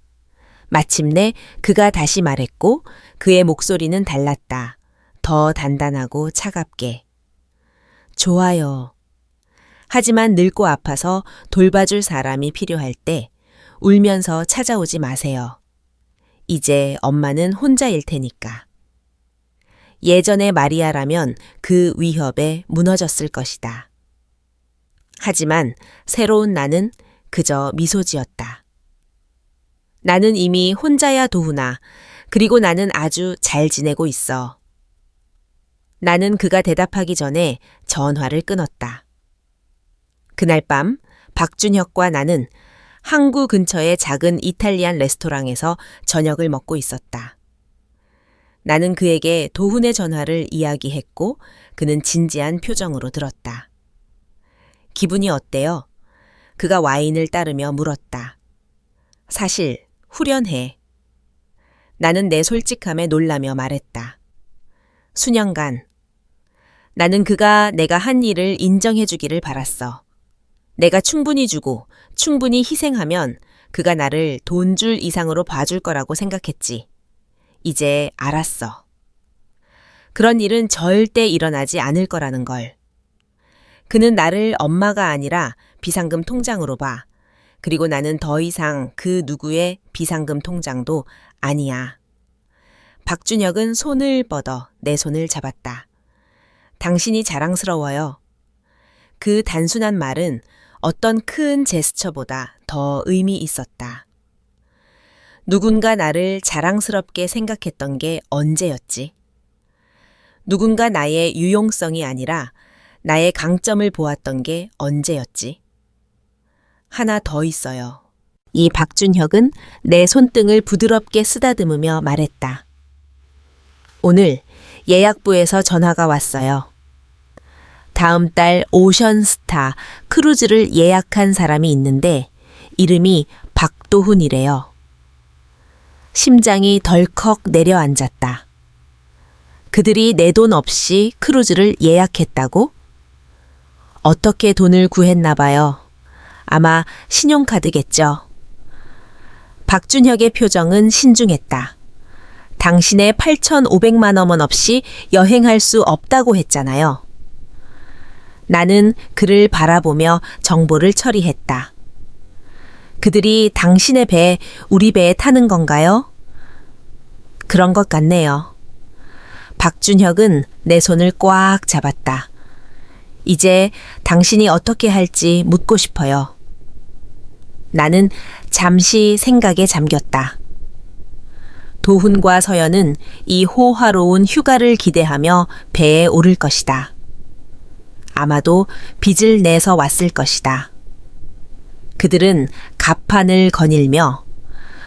마침내 그가 다시 말했고 그의 목소리는 달랐다. 더 단단하고 차갑게. 좋아요. 하지만 늙고 아파서 돌봐줄 사람이 필요할 때 울면서 찾아오지 마세요. 이제 엄마는 혼자일 테니까. 예전의 마리아라면 그 위협에 무너졌을 것이다. 하지만 새로운 나는 그저 미소 지었다. 나는 이미 혼자야, 도훈아. 그리고 나는 아주 잘 지내고 있어. 나는 그가 대답하기 전에 전화를 끊었다. 그날 밤 박준혁과 나는 항구 근처의 작은 이탈리안 레스토랑에서 저녁을 먹고 있었다. 나는 그에게 도훈의 전화를 이야기했고 그는 진지한 표정으로 들었다. 기분이 어때요? 그가 와인을 따르며 물었다. 사실 후련해. 나는 내 솔직함에 놀라며 말했다. 수년간 나는 그가 내가 한 일을 인정해 주기를 바랐어. 내가 충분히 주고 충분히 희생하면 그가 나를 돈 줄 이상으로 봐줄 거라고 생각했지. 이제 알았어. 그런 일은 절대 일어나지 않을 거라는 걸. 그는 나를 엄마가 아니라 비상금 통장으로 봐. 그리고 나는 더 이상 그 누구의 비상금 통장도 아니야. 박준혁은 손을 뻗어 내 손을 잡았다. 당신이 자랑스러워요. 그 단순한 말은 어떤 큰 제스처보다 더 의미 있었다. 누군가 나를 자랑스럽게 생각했던 게 언제였지? 누군가 나의 유용성이 아니라 나의 강점을 보았던 게 언제였지? 하나 더 있어요. 이 박준혁은 내 손등을 부드럽게 쓰다듬으며 말했다. 오늘 예약부에서 전화가 왔어요. 다음 달 오션스타 크루즈를 예약한 사람이 있는데 이름이 박도훈이래요. 심장이 덜컥 내려앉았다. 그들이 내 돈 없이 크루즈를 예약했다고? 어떻게 돈을 구했나 봐요. 아마 신용카드겠죠. 박준혁의 표정은 신중했다. 당신의 8,500만 원 없이 여행할 수 없다고 했잖아요. 나는 그를 바라보며 정보를 처리했다. 그들이 당신의 배, 우리 배에 타는 건가요? 그런 것 같네요. 박준혁은 내 손을 꽉 잡았다. 이제 당신이 어떻게 할지 묻고 싶어요. 나는 잠시 생각에 잠겼다. 도훈과 서연은 이 호화로운 휴가를 기대하며 배에 오를 것이다. 아마도 빚을 내서 왔을 것이다. 그들은 갑판을 거닐며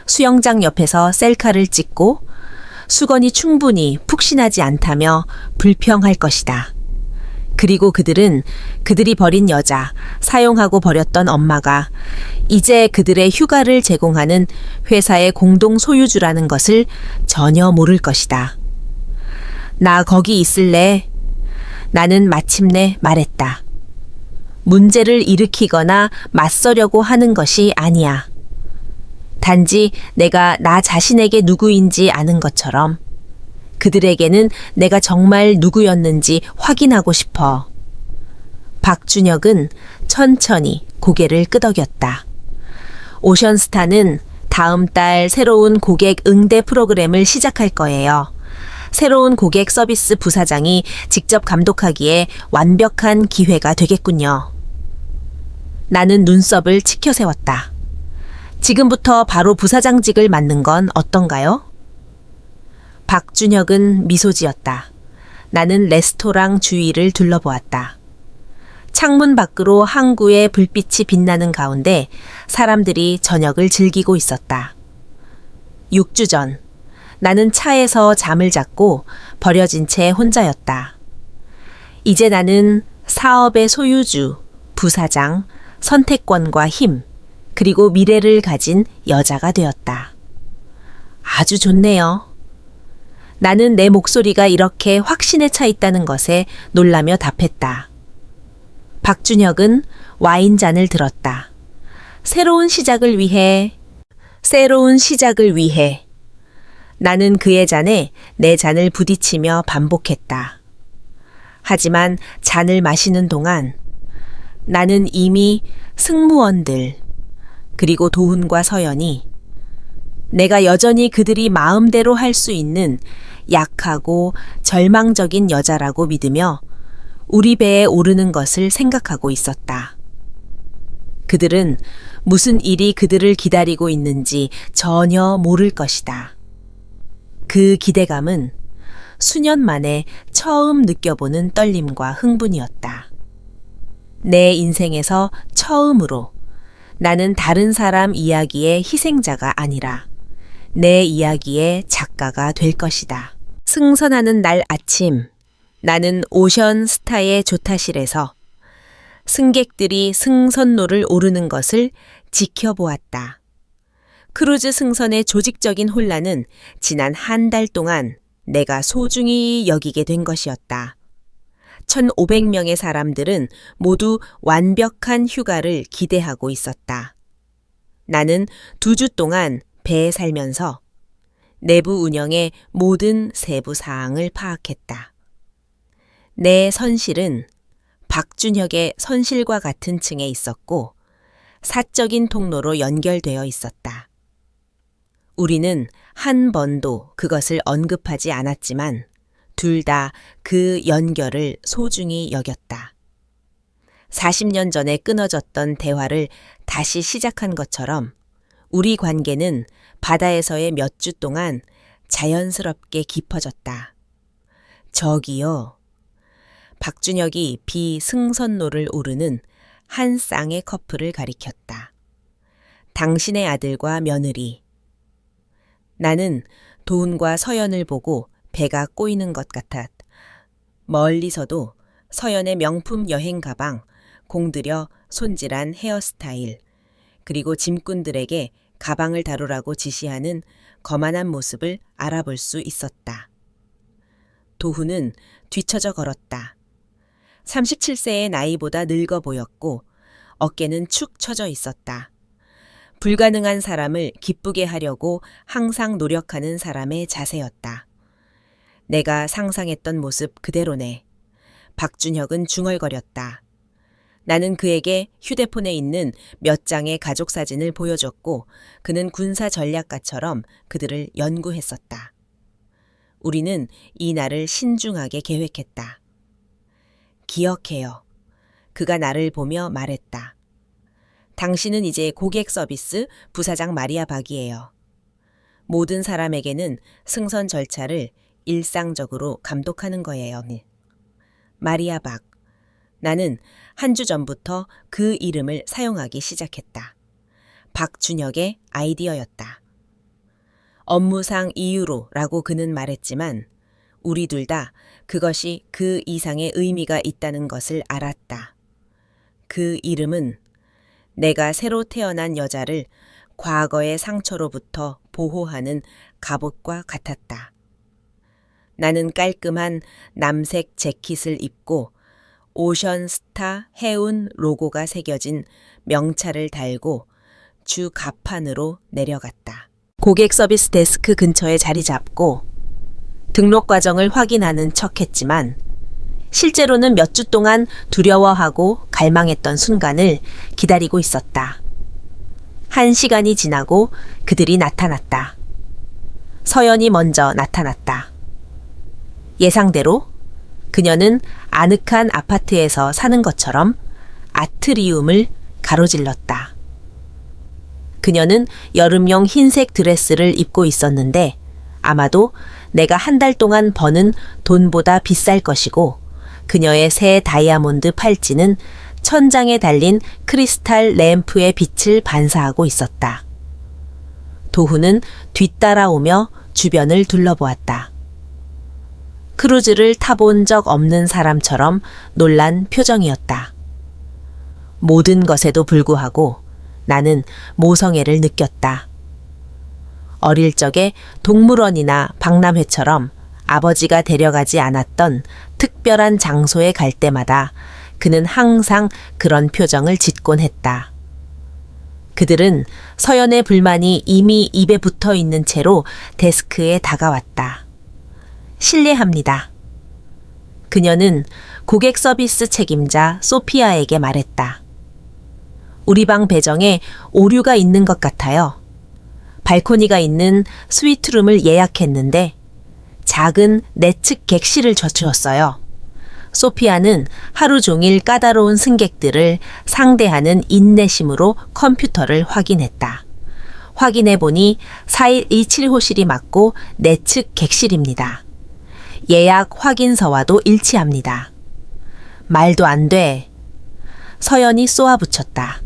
수영장 옆에서 셀카를 찍고 수건이 충분히 푹신하지 않다며 불평할 것이다. 그리고 그들은 그들이 버린 여자, 사용하고 버렸던 엄마가 이제 그들의 휴가를 제공하는 회사의 공동 소유주라는 것을 전혀 모를 것이다. 나 거기 있을래? 나는 마침내 말했다. 문제를 일으키거나 맞서려고 하는 것이 아니야. 단지 내가 나 자신에게 누구인지 아는 것처럼 그들에게는 내가 정말 누구였는지 확인하고 싶어. 박준혁은 천천히 고개를 끄덕였다. 오션스타는 다음 달 새로운 고객 응대 프로그램을 시작할 거예요. 새로운 고객 서비스 부사장이 직접 감독하기에 완벽한 기회가 되겠군요. 나는 눈썹을 치켜 세웠다. 지금부터 바로 부사장직을 맡는 건 어떤가요? 박준혁은 미소 지었다. 나는 레스토랑 주위를 둘러보았다. 창문 밖으로 항구의 불빛이 빛나는 가운데 사람들이 저녁을 즐기고 있었다. 6주 전, 나는 차에서 잠을 잤고 버려진 채 혼자였다. 이제 나는 사업의 소유주, 부사장, 선택권과 힘, 그리고 미래를 가진 여자가 되었다. 아주 좋네요. 나는 내 목소리가 이렇게 확신에 차 있다는 것에 놀라며 답했다. 박준혁은 와인잔을 들었다. 새로운 시작을 위해. 나는 그의 잔에 내 잔을 부딪히며 반복했다. 하지만 잔을 마시는 동안 나는 이미 승무원들, 그리고 도훈과 서연이 내가 여전히 그들이 마음대로 할 수 있는 약하고 절망적인 여자라고 믿으며 우리 배에 오르는 것을 생각하고 있었다. 그들은 무슨 일이 그들을 기다리고 있는지 전혀 모를 것이다. 그 기대감은 수년 만에 처음 느껴보는 떨림과 흥분이었다. 내 인생에서 처음으로 나는 다른 사람 이야기의 희생자가 아니라 내 이야기의 작가가 될 것이다. 승선하는 날 아침, 나는 오션 스타의 조타실에서 승객들이 승선로를 오르는 것을 지켜보았다. 크루즈 승선의 조직적인 혼란은 지난 한 달 동안 내가 소중히 여기게 된 것이었다. 1,500명의 사람들은 모두 완벽한 휴가를 기대하고 있었다. 나는 2주 동안 배에 살면서 내부 운영의 모든 세부 사항을 파악했다. 내 선실은 박준혁의 선실과 같은 층에 있었고 사적인 통로로 연결되어 있었다. 우리는 한 번도 그것을 언급하지 않았지만 둘 다 그 연결을 소중히 여겼다. 40년 전에 끊어졌던 대화를 다시 시작한 것처럼 우리 관계는 바다에서의 몇 주 동안 자연스럽게 깊어졌다. 저기요. 박준혁이 비승선로를 오르는 한 쌍의 커플을 가리켰다. 당신의 아들과 며느리. 나는 도훈과 서연을 보고 배가 꼬이는 것 같았. 멀리서도 서연의 명품 여행 가방, 공들여 손질한 헤어스타일, 그리고 짐꾼들에게 가방을 다루라고 지시하는 거만한 모습을 알아볼 수 있었다. 도훈은 뒤처져 걸었다. 37세의 나이보다 늙어 보였고 어깨는 축 처져 있었다. 불가능한 사람을 기쁘게 하려고 항상 노력하는 사람의 자세였다. 내가 상상했던 모습 그대로네. 박준혁은 중얼거렸다. 나는 그에게 휴대폰에 있는 몇 장의 가족 사진을 보여줬고 그는 군사 전략가처럼 그들을 연구했었다. 우리는 이 날을 신중하게 계획했다. 기억해요. 그가 나를 보며 말했다. 당신은 이제 고객 서비스 부사장 마리아 박이에요. 모든 사람에게는 승선 절차를 일상적으로 감독하는 거예요. 마리아 박. 나는 한 주 전부터 그 이름을 사용하기 시작했다. 박준혁의 아이디어였다. 업무상 이유로라고 그는 말했지만 우리 둘 다 그것이 그 이상의 의미가 있다는 것을 알았다. 그 이름은 내가 새로 태어난 여자를 과거의 상처로부터 보호하는 갑옷과 같았다. 나는 깔끔한 남색 재킷을 입고 오션스타 해운 로고가 새겨진 명찰을 달고 주 갑판으로 내려갔다. 고객 서비스 데스크 근처에 자리 잡고 등록 과정을 확인하는 척했지만 실제로는 몇 주 동안 두려워하고 갈망했던 순간을 기다리고 있었다. 1시간이 지나고 그들이 나타났다. 서연이 먼저 나타났다. 예상대로 그녀는 아늑한 아파트에서 사는 것처럼 아트리움을 가로질렀다. 그녀는 여름용 흰색 드레스를 입고 있었는데 아마도 내가 한 달 동안 버는 돈보다 비쌀 것이고 그녀의 새 다이아몬드 팔찌는 천장에 달린 크리스탈 램프의 빛을 반사하고 있었다. 도훈은 뒤따라오며 주변을 둘러보았다. 크루즈를 타본 적 없는 사람처럼 놀란 표정이었다. 모든 것에도 불구하고 나는 모성애를 느꼈다. 어릴 적에 동물원이나 박람회처럼 아버지가 데려가지 않았던 특별한 장소에 갈 때마다 그는 항상 그런 표정을 짓곤 했다. 그들은 서연의 불만이 이미 입에 붙어 있는 채로 데스크에 다가왔다. 실례합니다. 그녀는 고객 서비스 책임자 소피아에게 말했다. 우리 방 배정에 오류가 있는 것 같아요. 발코니가 있는 스위트룸을 예약했는데 작은 내측 객실을 줬어요. 소피아는 하루 종일 까다로운 승객들을 상대하는 인내심으로 컴퓨터를 확인했다. 확인해보니 4127호실이 맞고 내측 객실입니다. 예약 확인서와도 일치합니다. 말도 안 돼. 서연이 쏘아붙였다.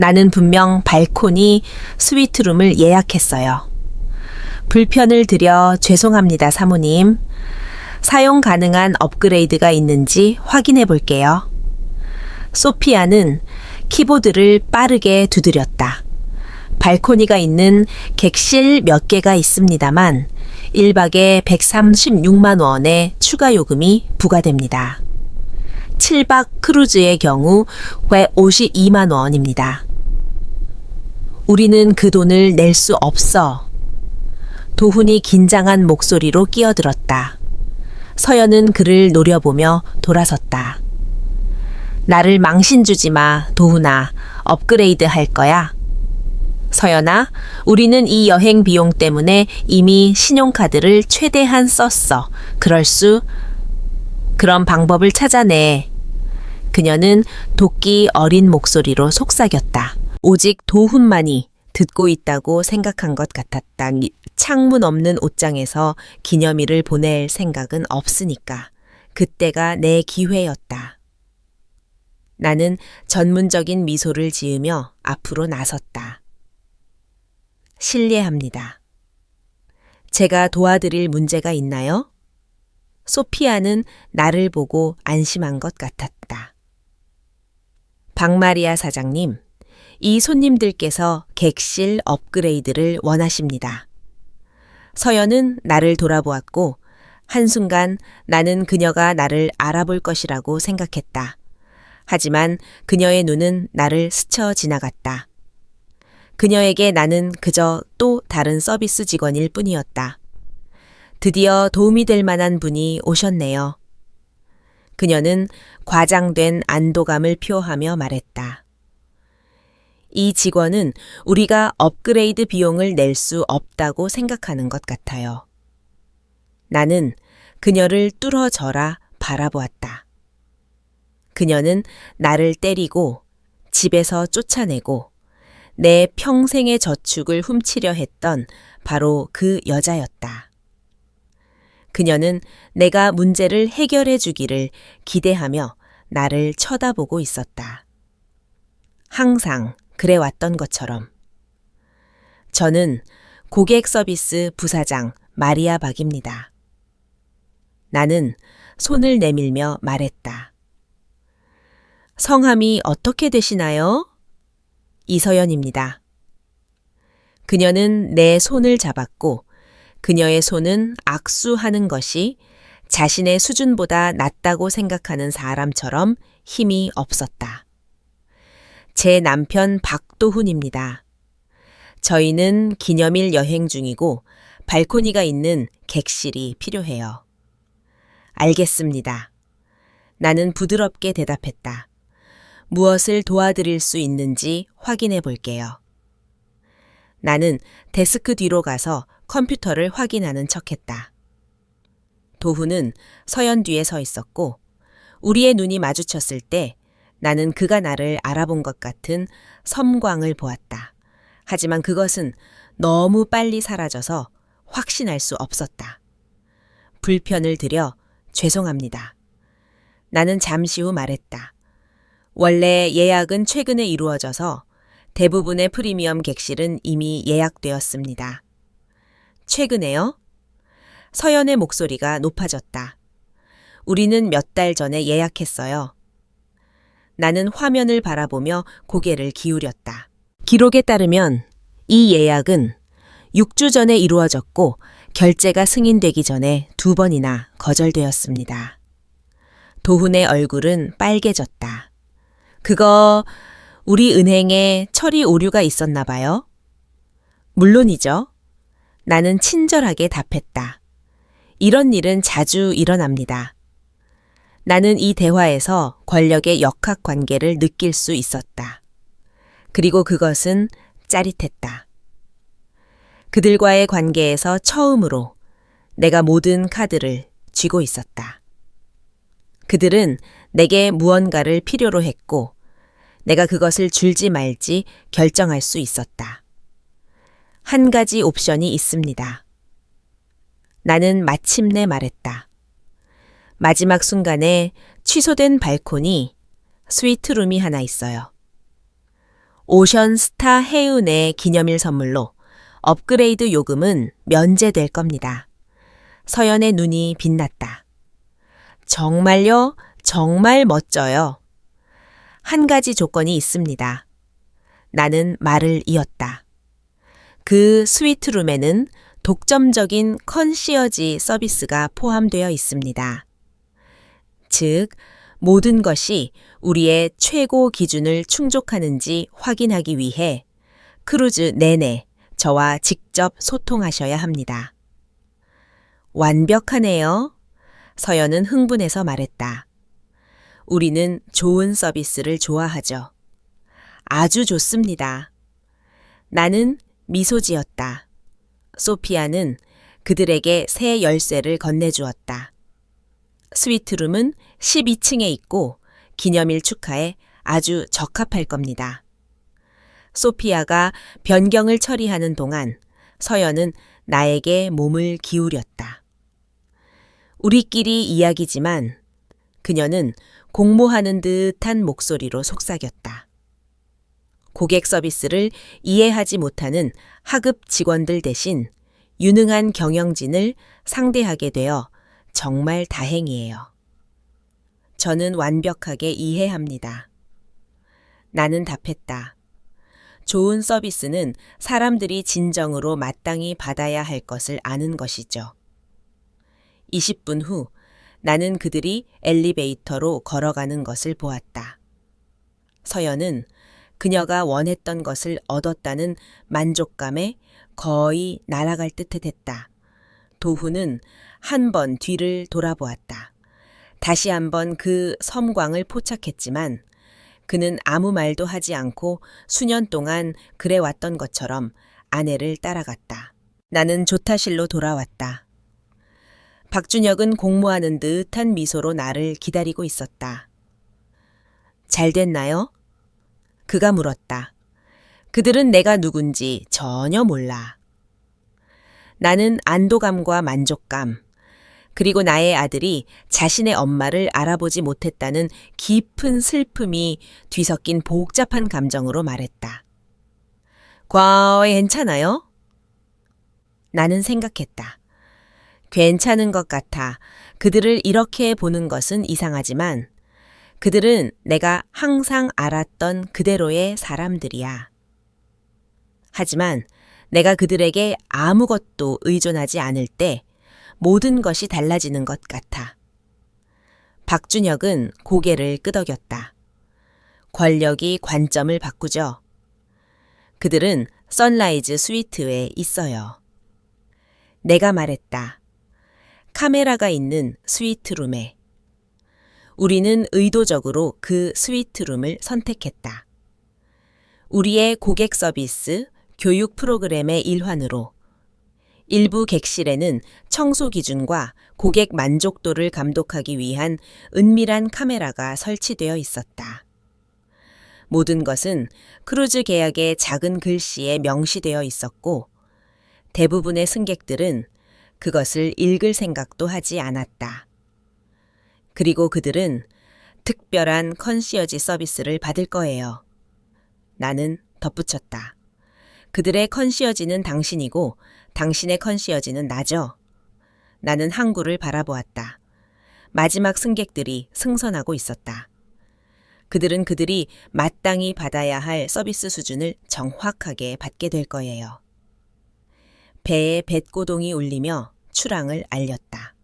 나는 분명 발코니 스위트룸을 예약했어요. 불편을 드려 죄송합니다, 사모님. 사용 가능한 업그레이드가 있는지 확인해 볼게요. 소피아는 키보드를 빠르게 두드렸다. 발코니가 있는 객실 몇 개가 있습니다만 1박에 136만 원의 추가 요금이 부과됩니다. 7박 크루즈의 경우 회 52만 원입니다. 우리는 그 돈을 낼 수 없어. 도훈이 긴장한 목소리로 끼어들었다. 서연은 그를 노려보며 돌아섰다. 나를 망신 주지 마, 도훈아. 업그레이드 할 거야. 서연아, 우리는 이 여행 비용 때문에 이미 신용카드를 최대한 썼어. 그런 방법을 찾아내. 그녀는 도끼 어린 목소리로 속삭였다. 오직 도훈만이 듣고 있다고 생각한 것 같았다. 창문 없는 옷장에서 기념일을 보낼 생각은 없으니까. 그때가 내 기회였다. 나는 전문적인 미소를 지으며 앞으로 나섰다. 실례합니다. 제가 도와드릴 문제가 있나요? 소피아는 나를 보고 안심한 것 같았다. 박마리아 사장님, 이 손님들께서 객실 업그레이드를 원하십니다. 서연은 나를 돌아보았고 한순간 나는 그녀가 나를 알아볼 것이라고 생각했다. 하지만 그녀의 눈은 나를 스쳐 지나갔다. 그녀에게 나는 그저 또 다른 서비스 직원일 뿐이었다. 드디어 도움이 될 만한 분이 오셨네요. 그녀는 과장된 안도감을 표하며 말했다. 이 직원은 우리가 업그레이드 비용을 낼 수 없다고 생각하는 것 같아요. 나는 그녀를 뚫어져라 바라보았다. 그녀는 나를 때리고 집에서 쫓아내고 내 평생의 저축을 훔치려 했던 바로 그 여자였다. 그녀는 내가 문제를 해결해 주기를 기대하며 나를 쳐다보고 있었다. 항상 그래왔던 것처럼. 저는 고객 서비스 부사장 마리아 박입니다. 나는 손을 내밀며 말했다. 성함이 어떻게 되시나요? 이서연입니다. 그녀는 내 손을 잡았고 그녀의 손은 악수하는 것이 자신의 수준보다 낮다고 생각하는 사람처럼 힘이 없었다. 제 남편 박도훈입니다. 저희는 기념일 여행 중이고 발코니가 있는 객실이 필요해요. 알겠습니다. 나는 부드럽게 대답했다. 무엇을 도와드릴 수 있는지 확인해 볼게요. 나는 데스크 뒤로 가서 컴퓨터를 확인하는 척했다. 도훈은 서연 뒤에 서 있었고 우리의 눈이 마주쳤을 때 나는 그가 나를 알아본 것 같은 섬광을 보았다. 하지만 그것은 너무 빨리 사라져서 확신할 수 없었다. 불편을 드려 죄송합니다. 나는 잠시 후 말했다. 원래 예약은 최근에 이루어져서 대부분의 프리미엄 객실은 이미 예약되었습니다. 최근에요? 서연의 목소리가 높아졌다. 우리는 몇 달 전에 예약했어요. 나는 화면을 바라보며 고개를 기울였다. 기록에 따르면 이 예약은 6주 전에 이루어졌고 결제가 승인되기 전에 2번이나 거절되었습니다. 도훈의 얼굴은 빨개졌다. 그거 우리 은행에 처리 오류가 있었나 봐요? 물론이죠. 나는 친절하게 답했다. 이런 일은 자주 일어납니다. 나는 이 대화에서 권력의 역학관계를 느낄 수 있었다. 그리고 그것은 짜릿했다. 그들과의 관계에서 처음으로 내가 모든 카드를 쥐고 있었다. 그들은 내게 무언가를 필요로 했고 내가 그것을 줄지 말지 결정할 수 있었다. 한 가지 옵션이 있습니다. 나는 마침내 말했다. 마지막 순간에 취소된 발코니 스위트룸이 하나 있어요. 오션스타 해운의 기념일 선물로 업그레이드 요금은 면제될 겁니다. 서연의 눈이 빛났다. 정말요? 정말 멋져요. 한 가지 조건이 있습니다. 나는 말을 이었다. 그 스위트룸에는 독점적인 컨시어지 서비스가 포함되어 있습니다. 즉, 모든 것이 우리의 최고 기준을 충족하는지 확인하기 위해 크루즈 내내 저와 직접 소통하셔야 합니다. 완벽하네요. 서연은 흥분해서 말했다. 우리는 좋은 서비스를 좋아하죠. 아주 좋습니다. 나는 미소 지었다. 소피아는 그들에게 새 열쇠를 건네주었다. 스위트룸은 12층에 있고 기념일 축하에 아주 적합할 겁니다. 소피아가 변경을 처리하는 동안 서연은 나에게 몸을 기울였다. 우리끼리 이야기지만 그녀는 공모하는 듯한 목소리로 속삭였다. 고객 서비스를 이해하지 못하는 하급 직원들 대신 유능한 경영진을 상대하게 되어 정말 다행이에요. 저는 완벽하게 이해합니다. 나는 답했다. 좋은 서비스는 사람들이 진정으로 마땅히 받아야 할 것을 아는 것이죠. 20분 후 나는 그들이 엘리베이터로 걸어가는 것을 보았다. 서연은 그녀가 원했던 것을 얻었다는 만족감에 거의 날아갈 듯했다. 도훈은 한 번 뒤를 돌아보았다. 다시 한번 그 섬광을 포착했지만 그는 아무 말도 하지 않고 수년 동안 그래왔던 것처럼 아내를 따라갔다. 나는 조타실로 돌아왔다. 박준혁은 공모하는 듯한 미소로 나를 기다리고 있었다. 잘 됐나요? 그가 물었다. 그들은 내가 누군지 전혀 몰라. 나는 안도감과 만족감, 그리고 나의 아들이 자신의 엄마를 알아보지 못했다는 깊은 슬픔이 뒤섞인 복잡한 감정으로 말했다. 괜찮아요? 나는 생각했다. 괜찮은 것 같아. 그들을 이렇게 보는 것은 이상하지만 그들은 내가 항상 알았던 그대로의 사람들이야. 하지만 내가 그들에게 아무것도 의존하지 않을 때 모든 것이 달라지는 것 같아. 박준혁은 고개를 끄덕였다. 권력이 관점을 바꾸죠. 그들은 선라이즈 스위트에 있어요. 내가 말했다. 카메라가 있는 스위트룸에. 우리는 의도적으로 그 스위트룸을 선택했다. 우리의 고객 서비스, 교육 프로그램의 일환으로 일부 객실에는 청소 기준과 고객 만족도를 감독하기 위한 은밀한 카메라가 설치되어 있었다. 모든 것은 크루즈 계약의 작은 글씨에 명시되어 있었고 대부분의 승객들은 그것을 읽을 생각도 하지 않았다. 그리고 그들은 특별한 컨시어지 서비스를 받을 거예요. 나는 덧붙였다. 그들의 컨시어지는 당신이고 당신의 컨시어지는 나죠. 나는 항구를 바라보았다. 마지막 승객들이 승선하고 있었다. 그들은 그들이 마땅히 받아야 할 서비스 수준을 정확하게 받게 될 거예요. 배에 뱃고동이 울리며 출항을 알렸다.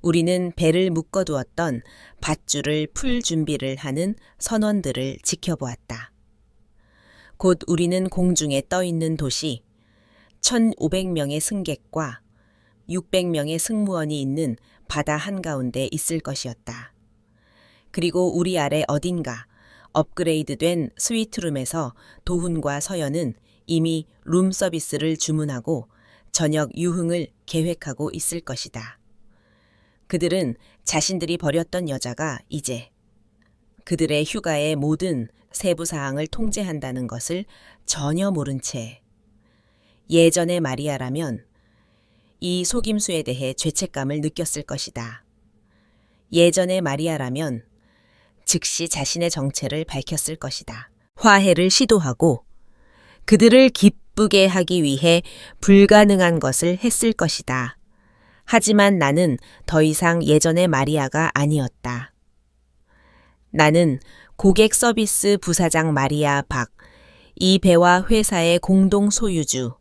우리는 배를 묶어두었던 밧줄을 풀 준비를 하는 선원들을 지켜보았다. 곧 우리는 공중에 떠 있는 도시 1,500명의 승객과 600명의 승무원이 있는 바다 한가운데 있을 것이었다. 그리고 우리 아래 어딘가 업그레이드된 스위트룸에서 도훈과 서연은 이미 룸 서비스를 주문하고 저녁 유흥을 계획하고 있을 것이다. 그들은 자신들이 버렸던 여자가 이제 그들의 휴가의 모든 세부 사항을 통제한다는 것을 전혀 모른 채 예전의 마리아라면 이 속임수에 대해 죄책감을 느꼈을 것이다. 예전의 마리아라면 즉시 자신의 정체를 밝혔을 것이다. 화해를 시도하고 그들을 기쁘게 하기 위해 불가능한 것을 했을 것이다. 하지만 나는 더 이상 예전의 마리아가 아니었다. 나는 고객 서비스 부사장 마리아 박, 이 배와 회사의 공동 소유주,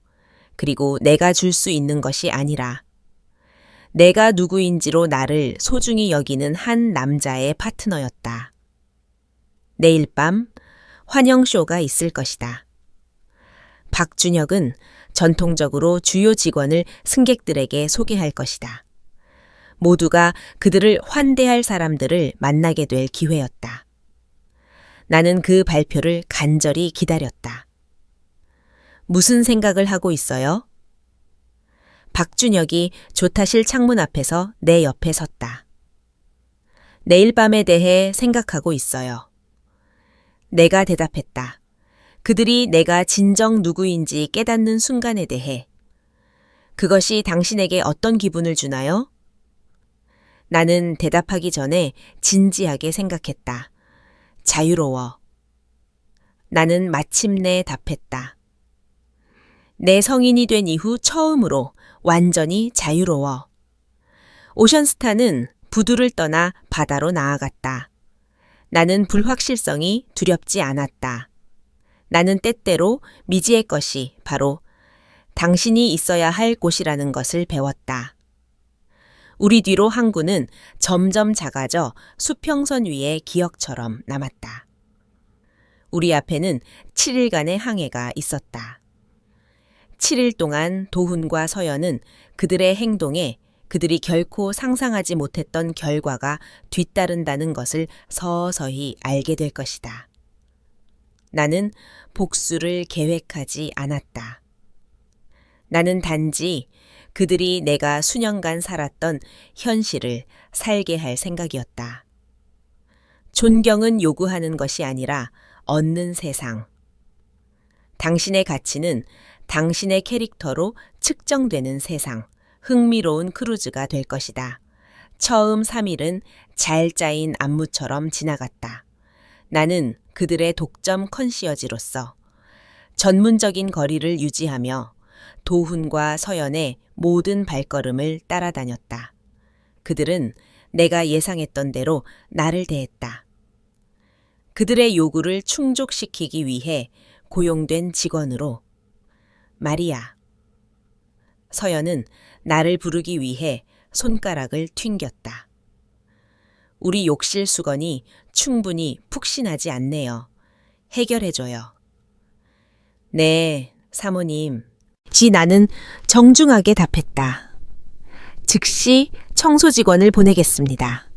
그리고 내가 줄 수 있는 것이 아니라 내가 누구인지로 나를 소중히 여기는 한 남자의 파트너였다. 내일 밤 환영쇼가 있을 것이다. 박준혁은 전통적으로 주요 직원을 승객들에게 소개할 것이다. 모두가 그들을 환대할 사람들을 만나게 될 기회였다. 나는 그 발표를 간절히 기다렸다. 무슨 생각을 하고 있어요? 박준혁이 조타실 창문 앞에서 내 옆에 섰다. 내일 밤에 대해 생각하고 있어요. 내가 대답했다. 그들이 내가 진정 누구인지 깨닫는 순간에 대해. 그것이 당신에게 어떤 기분을 주나요? 나는 대답하기 전에 진지하게 생각했다. 자유로워. 나는 마침내 답했다. 내 성인이 된 이후 처음으로 완전히 자유로워. 오션스타는 부두를 떠나 바다로 나아갔다. 나는 불확실성이 두렵지 않았다. 나는 때때로 미지의 것이 바로 당신이 있어야 할 곳이라는 것을 배웠다. 우리 뒤로 항구는 점점 작아져 수평선 위의 기억처럼 남았다. 우리 앞에는 7일간의 항해가 있었다. 7일 동안 도훈과 서연은 그들의 행동에 그들이 결코 상상하지 못했던 결과가 뒤따른다는 것을 서서히 알게 될 것이다. 나는 복수를 계획하지 않았다. 나는 단지 그들이 내가 수년간 살았던 현실을 살게 할 생각이었다. 존경은 요구하는 것이 아니라 얻는 세상. 당신의 가치는 당신의 캐릭터로 측정되는 세상, 흥미로운 크루즈가 될 것이다. 처음 3일은 잘 짜인 안무처럼 지나갔다. 나는 그들의 독점 컨시어지로서 전문적인 거리를 유지하며 도훈과 서연의 모든 발걸음을 따라다녔다. 그들은 내가 예상했던 대로 나를 대했다. 그들의 요구를 충족시키기 위해 고용된 직원으로 마리아. 서연은 나를 부르기 위해 손가락을 튕겼다. 우리 욕실 수건이 충분히 푹신하지 않네요. 해결해줘요. 네, 사모님. 나는 정중하게 답했다. 즉시 청소 직원을 보내겠습니다.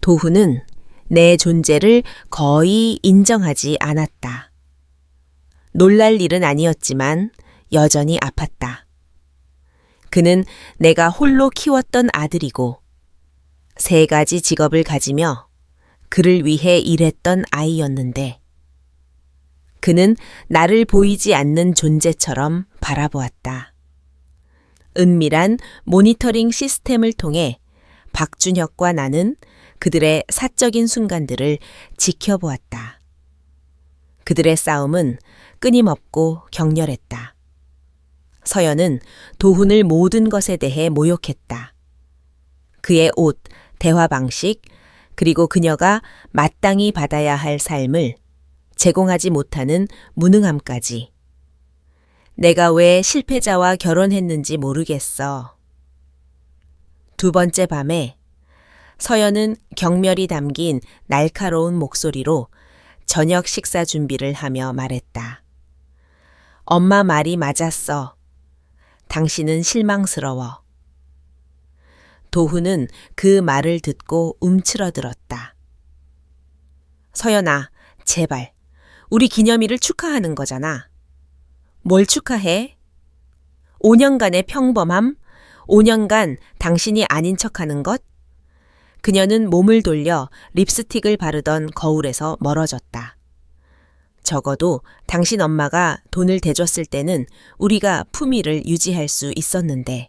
도훈은 내 존재를 거의 인정하지 않았다. 놀랄 일은 아니었지만 여전히 아팠다. 그는 내가 홀로 키웠던 아들이고 3가지 직업을 가지며 그를 위해 일했던 아이였는데 그는 나를 보이지 않는 존재처럼 바라보았다. 은밀한 모니터링 시스템을 통해 박준혁과 나는 그들의 사적인 순간들을 지켜보았다. 그들의 싸움은 끊임없고 격렬했다. 서연은 도훈을 모든 것에 대해 모욕했다. 그의 옷, 대화 방식, 그리고 그녀가 마땅히 받아야 할 삶을 제공하지 못하는 무능함까지. 내가 왜 실패자와 결혼했는지 모르겠어. 2번째 밤에 서연은 경멸이 담긴 날카로운 목소리로 저녁 식사 준비를 하며 말했다. 엄마 말이 맞았어. 당신은 실망스러워. 도훈은 그 말을 듣고 움츠러들었다. 서연아, 제발. 우리 기념일을 축하하는 거잖아. 뭘 축하해? 5년간의 평범함? 5년간 당신이 아닌 척하는 것? 그녀는 몸을 돌려 립스틱을 바르던 거울에서 멀어졌다. 적어도 당신 엄마가 돈을 대줬을 때는 우리가 품위를 유지할 수 있었는데.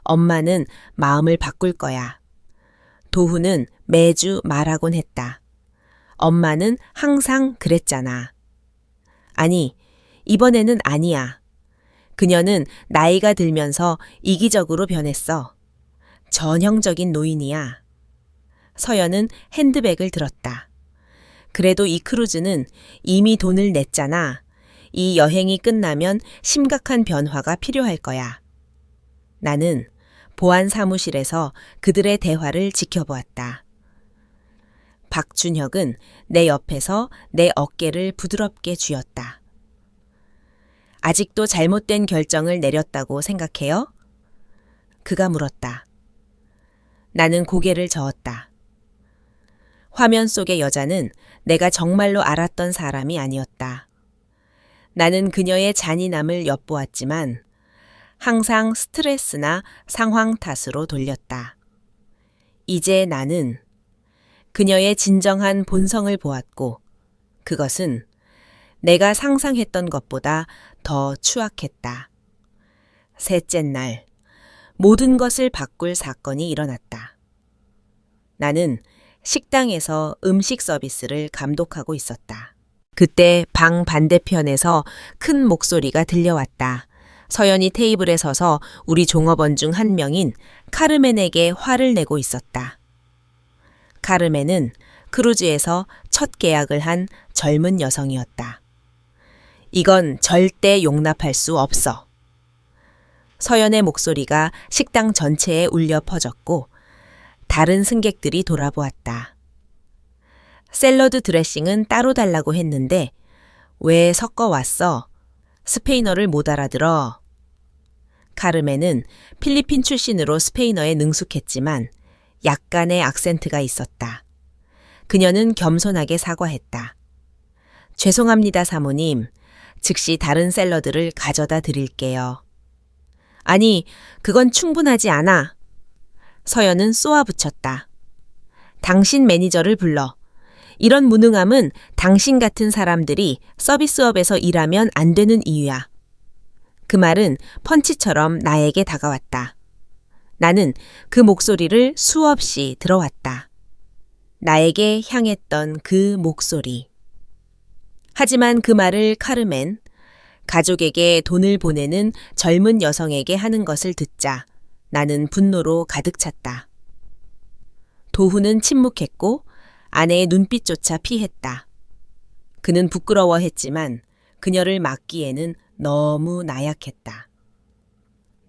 엄마는 마음을 바꿀 거야. 도훈은 매주 말하곤 했다. 엄마는 항상 그랬잖아. 아니, 이번에는 아니야. 그녀는 나이가 들면서 이기적으로 변했어. 전형적인 노인이야. 서연은 핸드백을 들었다. 그래도 이 크루즈는 이미 돈을 냈잖아. 이 여행이 끝나면 심각한 변화가 필요할 거야. 나는 보안 사무실에서 그들의 대화를 지켜보았다. 박준혁은 내 옆에서 내 어깨를 부드럽게 쥐었다. 아직도 잘못된 결정을 내렸다고 생각해요? 그가 물었다. 나는 고개를 저었다. 화면 속의 여자는 내가 정말로 알았던 사람이 아니었다. 나는 그녀의 잔인함을 엿보았지만 항상 스트레스나 상황 탓으로 돌렸다. 이제 나는 그녀의 진정한 본성을 보았고 그것은 내가 상상했던 것보다 더 추악했다. 셋째 날, 모든 것을 바꿀 사건이 일어났다. 나는 식당에서 음식 서비스를 감독하고 있었다. 그때 방 반대편에서 큰 목소리가 들려왔다. 서연이 테이블에 서서 우리 종업원 중 한 명인 카르멘에게 화를 내고 있었다. 카르멘은 크루즈에서 첫 계약을 한 젊은 여성이었다. 이건 절대 용납할 수 없어. 서연의 목소리가 식당 전체에 울려 퍼졌고 다른 승객들이 돌아보았다. 샐러드 드레싱은 따로 달라고 했는데 왜 섞어 왔어? 스페인어를 못 알아들어. 카르멘은 필리핀 출신으로 스페인어에 능숙했지만 약간의 악센트가 있었다. 그녀는 겸손하게 사과했다. 죄송합니다, 사모님. 즉시 다른 샐러드를 가져다 드릴게요. 아니, 그건 충분하지 않아. 서연은 쏘아붙였다. 당신 매니저를 불러. 이런 무능함은 당신 같은 사람들이 서비스업에서 일하면 안 되는 이유야. 그 말은 펀치처럼 나에게 다가왔다. 나는 그 목소리를 수없이 들어왔다. 나에게 향했던 그 목소리. 하지만 그 말을 카르멘, 가족에게 돈을 보내는 젊은 여성에게 하는 것을 듣자 나는 분노로 가득 찼다. 도훈은 침묵했고 아내의 눈빛조차 피했다. 그는 부끄러워했지만 그녀를 막기에는 너무 나약했다.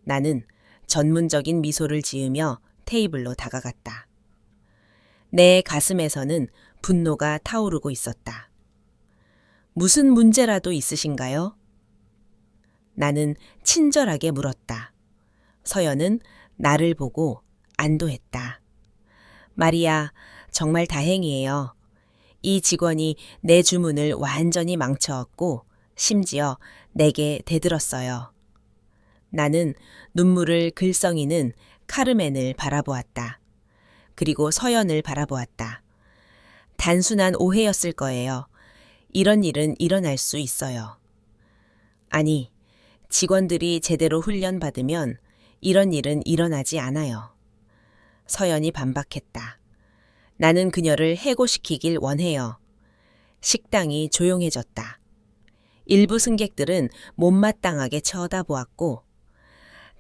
나는 전문적인 미소를 지으며 테이블로 다가갔다. 내 가슴에서는 분노가 타오르고 있었다. 무슨 문제라도 있으신가요? 나는 친절하게 물었다. 서연은 나를 보고 안도했다. 마리아, 정말 다행이에요. 이 직원이 내 주문을 완전히 망쳐왔고 심지어 내게 대들었어요. 나는 눈물을 글썽이는 카르멘을 바라보았다. 그리고 서연을 바라보았다. 단순한 오해였을 거예요. 이런 일은 일어날 수 있어요. 아니, 직원들이 제대로 훈련받으면 이런 일은 일어나지 않아요. 서연이 반박했다. 나는 그녀를 해고시키길 원해요. 식당이 조용해졌다. 일부 승객들은 못마땅하게 쳐다보았고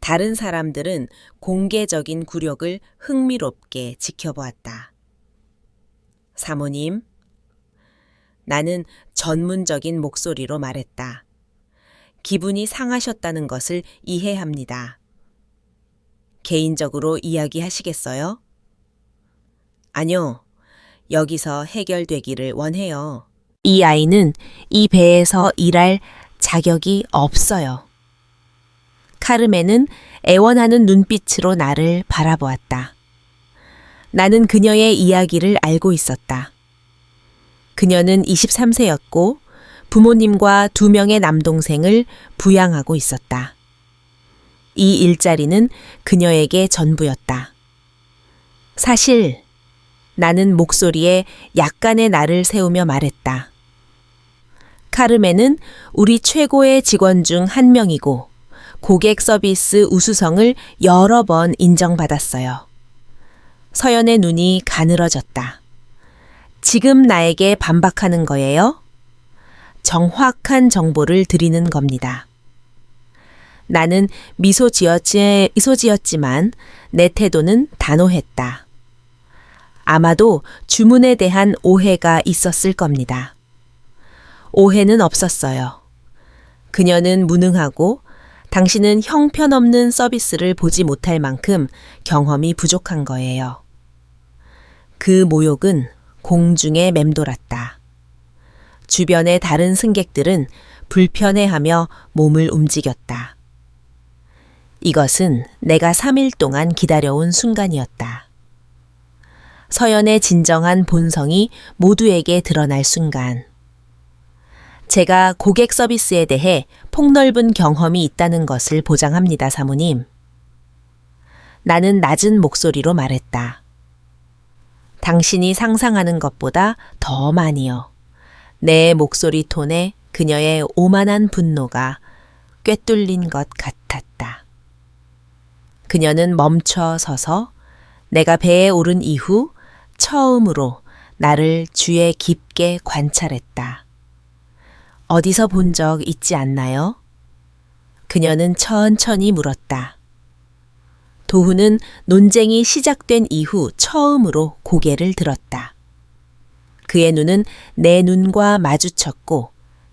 다른 사람들은 공개적인 굴욕을 흥미롭게 지켜보았다. 사모님, 나는 전문적인 목소리로 말했다. 기분이 상하셨다는 것을 이해합니다. 개인적으로 이야기하시겠어요? 아니요, 여기서 해결되기를 원해요. 이 아이는 이 배에서 일할 자격이 없어요. 카르멘은 애원하는 눈빛으로 나를 바라보았다. 나는 그녀의 이야기를 알고 있었다. 그녀는 23세였고 부모님과 2명의 남동생을 부양하고 있었다. 이 일자리는 그녀에게 전부였다. 사실 나는 목소리에 약간의 나를 세우며 말했다. 카르멘은 우리 최고의 직원 중 한 명이고 고객 서비스 우수성을 여러 번 인정받았어요. 서연의 눈이 가늘어졌다. 지금 나에게 반박하는 거예요? 정확한 정보를 드리는 겁니다. 나는 미소 지었지만 내 태도는 단호했다. 아마도 주문에 대한 오해가 있었을 겁니다. 오해는 없었어요. 그녀는 무능하고 당신은 형편없는 서비스를 보지 못할 만큼 경험이 부족한 거예요. 그 모욕은 공중에 맴돌았다. 주변의 다른 승객들은 불편해하며 몸을 움직였다. 이것은 내가 3일 동안 기다려온 순간이었다. 서연의 진정한 본성이 모두에게 드러날 순간. 제가 고객 서비스에 대해 폭넓은 경험이 있다는 것을 보장합니다, 사모님. 나는 낮은 목소리로 말했다. 당신이 상상하는 것보다 더 많이요. 내 목소리 톤에 그녀의 오만한 분노가 꿰뚫린 것 같았다. 그녀는 멈춰 서서 내가 배에 오른 이후 처음으로 나를 주의 깊게 관찰했다. 어디서 본 적 있지 않나요? 그녀는 천천히 물었다. 도훈은 논쟁이 시작된 이후 처음으로 고개를 들었다. 그의 눈은 내 눈과 마주쳤고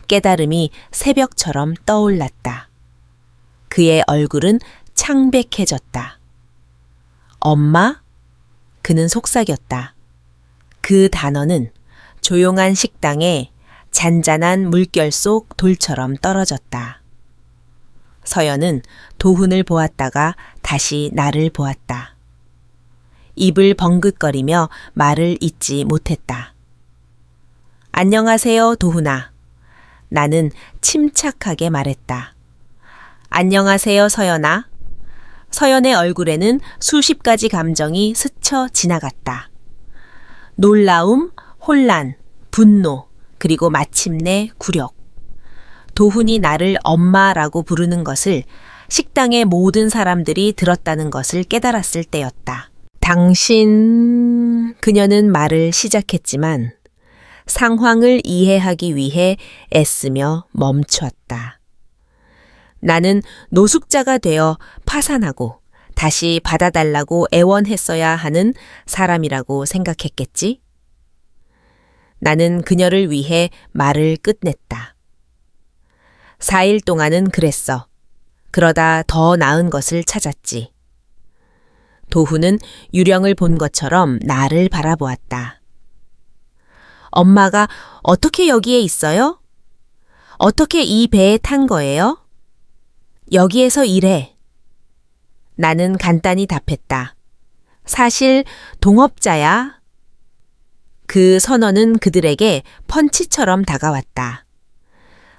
깨달음이 새벽처럼 떠올랐다. 그의 얼굴은 창백해졌다. 엄마? 그는 속삭였다. 그 단어는 조용한 식당에 잔잔한 물결 속 돌처럼 떨어졌다. 서연은 도훈을 보았다가 다시 나를 보았다. 입을 벙긋거리며 말을 잇지 못했다. 안녕하세요, 도훈아. 나는 침착하게 말했다. 안녕하세요, 서연아. 서연의 얼굴에는 수십 가지 감정이 스쳐 지나갔다. 놀라움, 혼란, 분노, 그리고 마침내 굴욕. 도훈이 나를 엄마라고 부르는 것을 식당의 모든 사람들이 들었다는 것을 깨달았을 때였다. 당신... 그녀는 말을 시작했지만 상황을 이해하기 위해 애쓰며 멈췄다. 나는 노숙자가 되어 파산하고 다시 받아달라고 애원했어야 하는 사람이라고 생각했겠지? 나는 그녀를 위해 말을 끝냈다. 4일 동안은 그랬어. 그러다 더 나은 것을 찾았지. 도훈은 유령을 본 것처럼 나를 바라보았다. 엄마가 어떻게 여기에 있어요? 어떻게 이 배에 탄 거예요? 여기에서 일해. 나는 간단히 답했다. 사실 동업자야. 그 선언은 그들에게 펀치처럼 다가왔다.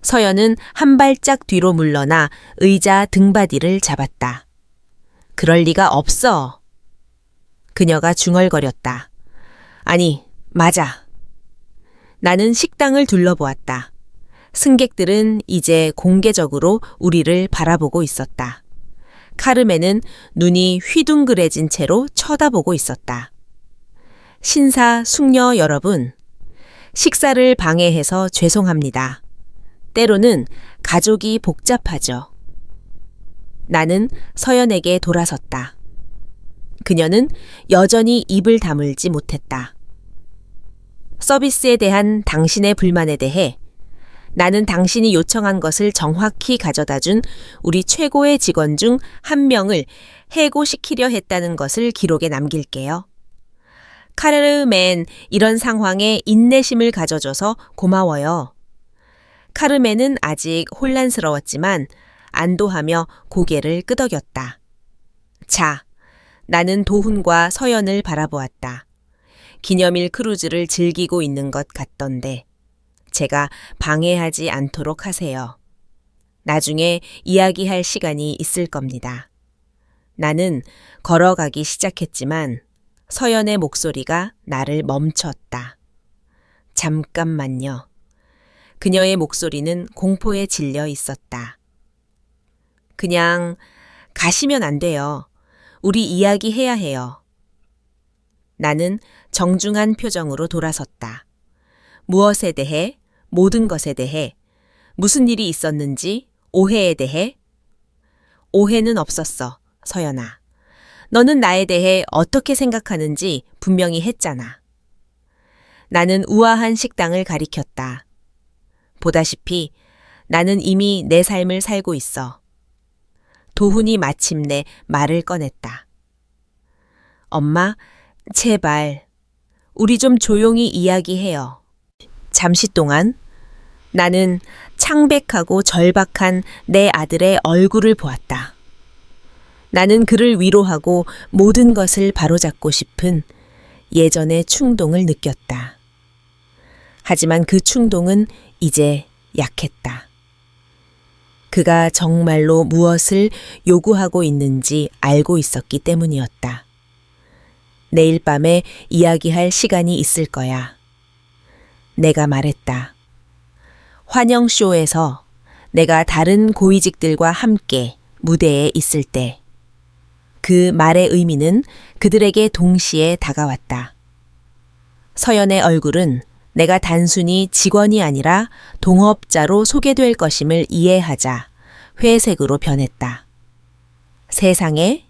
서연은 한 발짝 뒤로 물러나 의자 등받이를 잡았다. 그럴 리가 없어. 그녀가 중얼거렸다. 아니, 맞아. 나는 식당을 둘러보았다. 승객들은 이제 공개적으로 우리를 바라보고 있었다. 카르멘은 눈이 휘둥그레진 채로 쳐다보고 있었다. 신사, 숙녀 여러분, 식사를 방해해서 죄송합니다. 때로는 가족이 복잡하죠. 나는 서연에게 돌아섰다. 그녀는 여전히 입을 다물지 못했다. 서비스에 대한 당신의 불만에 대해 나는 당신이 요청한 것을 정확히 가져다 준 우리 최고의 직원 중 한 명을 해고시키려 했다는 것을 기록에 남길게요. 카르멘, 이런 상황에 인내심을 가져줘서 고마워요. 카르멘은 아직 혼란스러웠지만 안도하며 고개를 끄덕였다. 자, 나는 도훈과 서연을 바라보았다. 기념일 크루즈를 즐기고 있는 것 같던데 제가 방해하지 않도록 하세요. 나중에 이야기할 시간이 있을 겁니다. 나는 걸어가기 시작했지만 서연의 목소리가 나를 멈췄다. 잠깐만요. 그녀의 목소리는 공포에 질려 있었다. 그냥 가시면 안 돼요. 우리 이야기해야 해요. 나는 정중한 표정으로 돌아섰다. 무엇에 대해, 모든 것에 대해, 무슨 일이 있었는지, 오해에 대해? 오해는 없었어, 서연아. 너는 나에 대해 어떻게 생각하는지 분명히 했잖아. 나는 우아한 식당을 가리켰다. 보다시피 나는 이미 내 삶을 살고 있어. 도훈이 마침내 말을 꺼냈다. 엄마, 제발, 우리 좀 조용히 이야기해요. 잠시 동안 나는 창백하고 절박한 내 아들의 얼굴을 보았다. 나는 그를 위로하고 모든 것을 바로잡고 싶은 예전의 충동을 느꼈다. 하지만 그 충동은 이제 약했다. 그가 정말로 무엇을 요구하고 있는지 알고 있었기 때문이었다. 내일 밤에 이야기할 시간이 있을 거야. 내가 말했다. 환영쇼에서 내가 다른 고위직들과 함께 무대에 있을 때 그 말의 의미는 그들에게 동시에 다가왔다. 서연의 얼굴은 내가 단순히 직원이 아니라 동업자로 소개될 것임을 이해하자 회색으로 변했다. 세상에?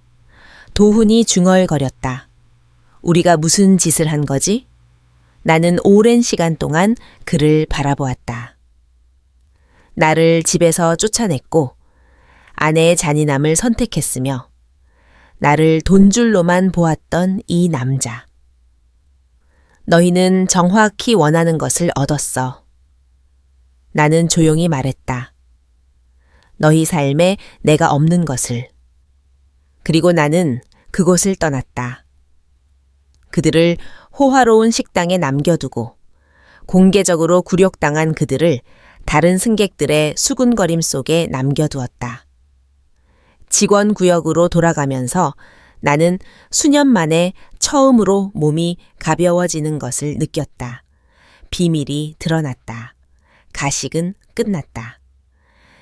도훈이 중얼거렸다. 우리가 무슨 짓을 한 거지? 나는 오랜 시간 동안 그를 바라보았다. 나를 집에서 쫓아냈고 아내의 잔인함을 선택했으며 나를 돈줄로만 보았던 이 남자. 너희는 정확히 원하는 것을 얻었어. 나는 조용히 말했다. 너희 삶에 내가 없는 것을. 그리고 나는 그곳을 떠났다. 그들을 호화로운 식당에 남겨두고 공개적으로 굴욕당한 그들을 다른 승객들의 수군거림 속에 남겨두었다. 직원 구역으로 돌아가면서 나는 수년 만에 처음으로 몸이 가벼워지는 것을 느꼈다. 비밀이 드러났다. 가식은 끝났다.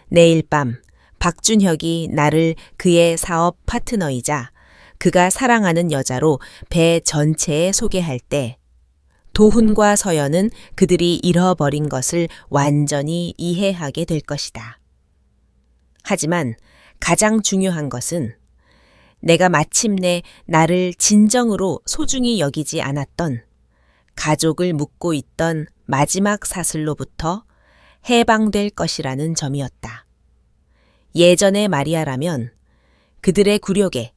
내일 밤 박준혁이 나를 그의 사업 파트너이자 그가 사랑하는 여자로 배 전체에 소개할 때 도훈과 서연은 그들이 잃어버린 것을 완전히 이해하게 될 것이다. 하지만 가장 중요한 것은 내가 마침내 나를 진정으로 소중히 여기지 않았던 가족을 묻고 있던 마지막 사슬로부터 해방될 것이라는 점이었다. 예전의 마리아라면 그들의 굴욕에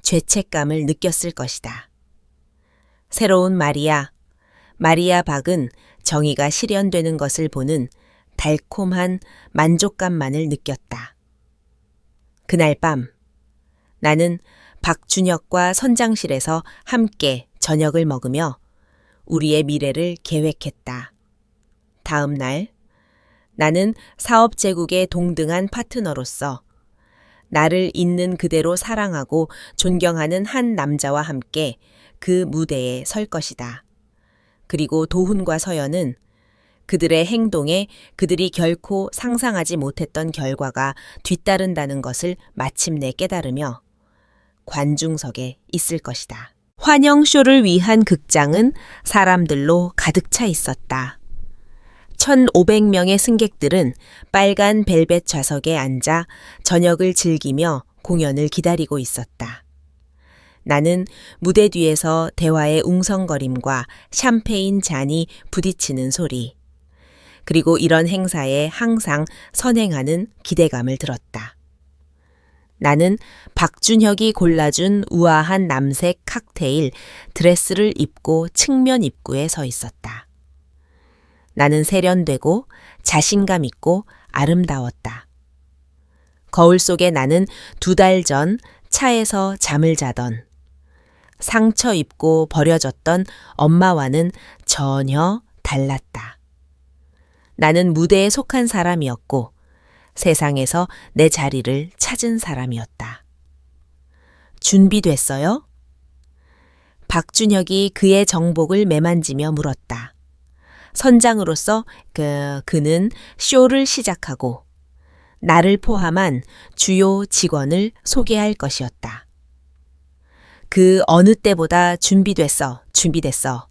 죄책감을 느꼈을 것이다. 새로운 마리아 박은 정의가 실현되는 것을 보는 달콤한 만족감만을 느꼈다. 그날 밤 나는 박준혁과 선장실에서 함께 저녁을 먹으며 우리의 미래를 계획했다. 다음 날 나는 사업 제국의 동등한 파트너로서 나를 있는 그대로 사랑하고 존경하는 한 남자와 함께 그 무대에 설 것이다. 그리고 도훈과 서연은 그들의 행동에 그들이 결코 상상하지 못했던 결과가 뒤따른다는 것을 마침내 깨달으며 관중석에 있을 것이다. 환영쇼를 위한 극장은 사람들로 가득 차 있었다. 1,500명의 승객들은 빨간 벨벳 좌석에 앉아 저녁을 즐기며 공연을 기다리고 있었다. 나는 무대 뒤에서 대화의 웅성거림과 샴페인 잔이 부딪히는 소리, 그리고 이런 행사에 항상 선행하는 기대감을 들었다. 나는 박준혁이 골라준 우아한 남색 칵테일 드레스를 입고 측면 입구에 서 있었다. 나는 세련되고 자신감 있고 아름다웠다. 거울 속에 나는 2달 전 차에서 잠을 자던 상처 입고 버려졌던 엄마와는 전혀 달랐다. 나는 무대에 속한 사람이었고 세상에서 내 자리를 찾은 사람이었다. 준비됐어요? 박준혁이 그의 정복을 매만지며 물었다. 선장으로서 그는 쇼를 시작하고 나를 포함한 주요 직원을 소개할 것이었다. 그 어느 때보다 준비됐어, 준비됐어.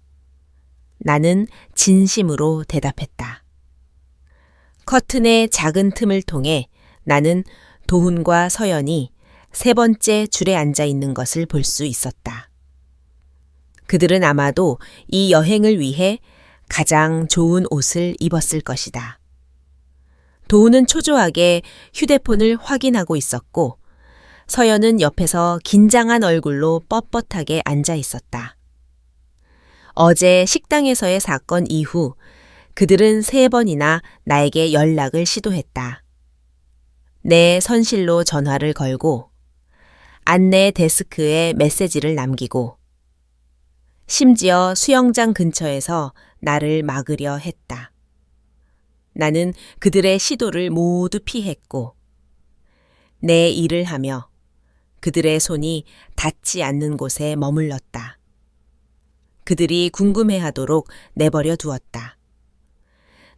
나는 진심으로 대답했다. 커튼의 작은 틈을 통해 나는 도훈과 서연이 세 번째 줄에 앉아 있는 것을 볼 수 있었다. 그들은 아마도 이 여행을 위해 가장 좋은 옷을 입었을 것이다. 도훈은 초조하게 휴대폰을 확인하고 있었고 서연은 옆에서 긴장한 얼굴로 뻣뻣하게 앉아 있었다. 어제 식당에서의 사건 이후 그들은 3번이나 나에게 연락을 시도했다. 내 선실로 전화를 걸고 안내 데스크에 메시지를 남기고 심지어 수영장 근처에서 나를 막으려 했다. 나는 그들의 시도를 모두 피했고 내 일을 하며 그들의 손이 닿지 않는 곳에 머물렀다. 그들이 궁금해하도록 내버려 두었다.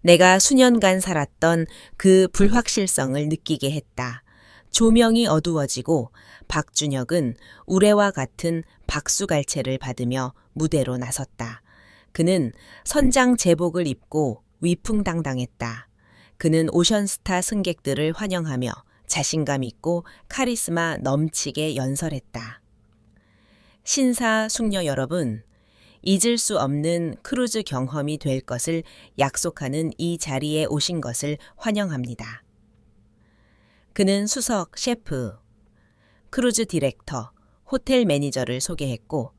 내가 수년간 살았던 그 불확실성을 느끼게 했다. 조명이 어두워지고 박준혁은 우레와 같은 박수갈채를 받으며 무대로 나섰다. 그는 선장 제복을 입고 위풍당당했다. 그는 오션스타 승객들을 환영하며 자신감 있고 카리스마 넘치게 연설했다. 신사 숙녀 여러분, 잊을 수 없는 크루즈 경험이 될 것을 약속하는 이 자리에 오신 것을 환영합니다. 그는 수석 셰프, 크루즈 디렉터, 호텔 매니저를 소개했고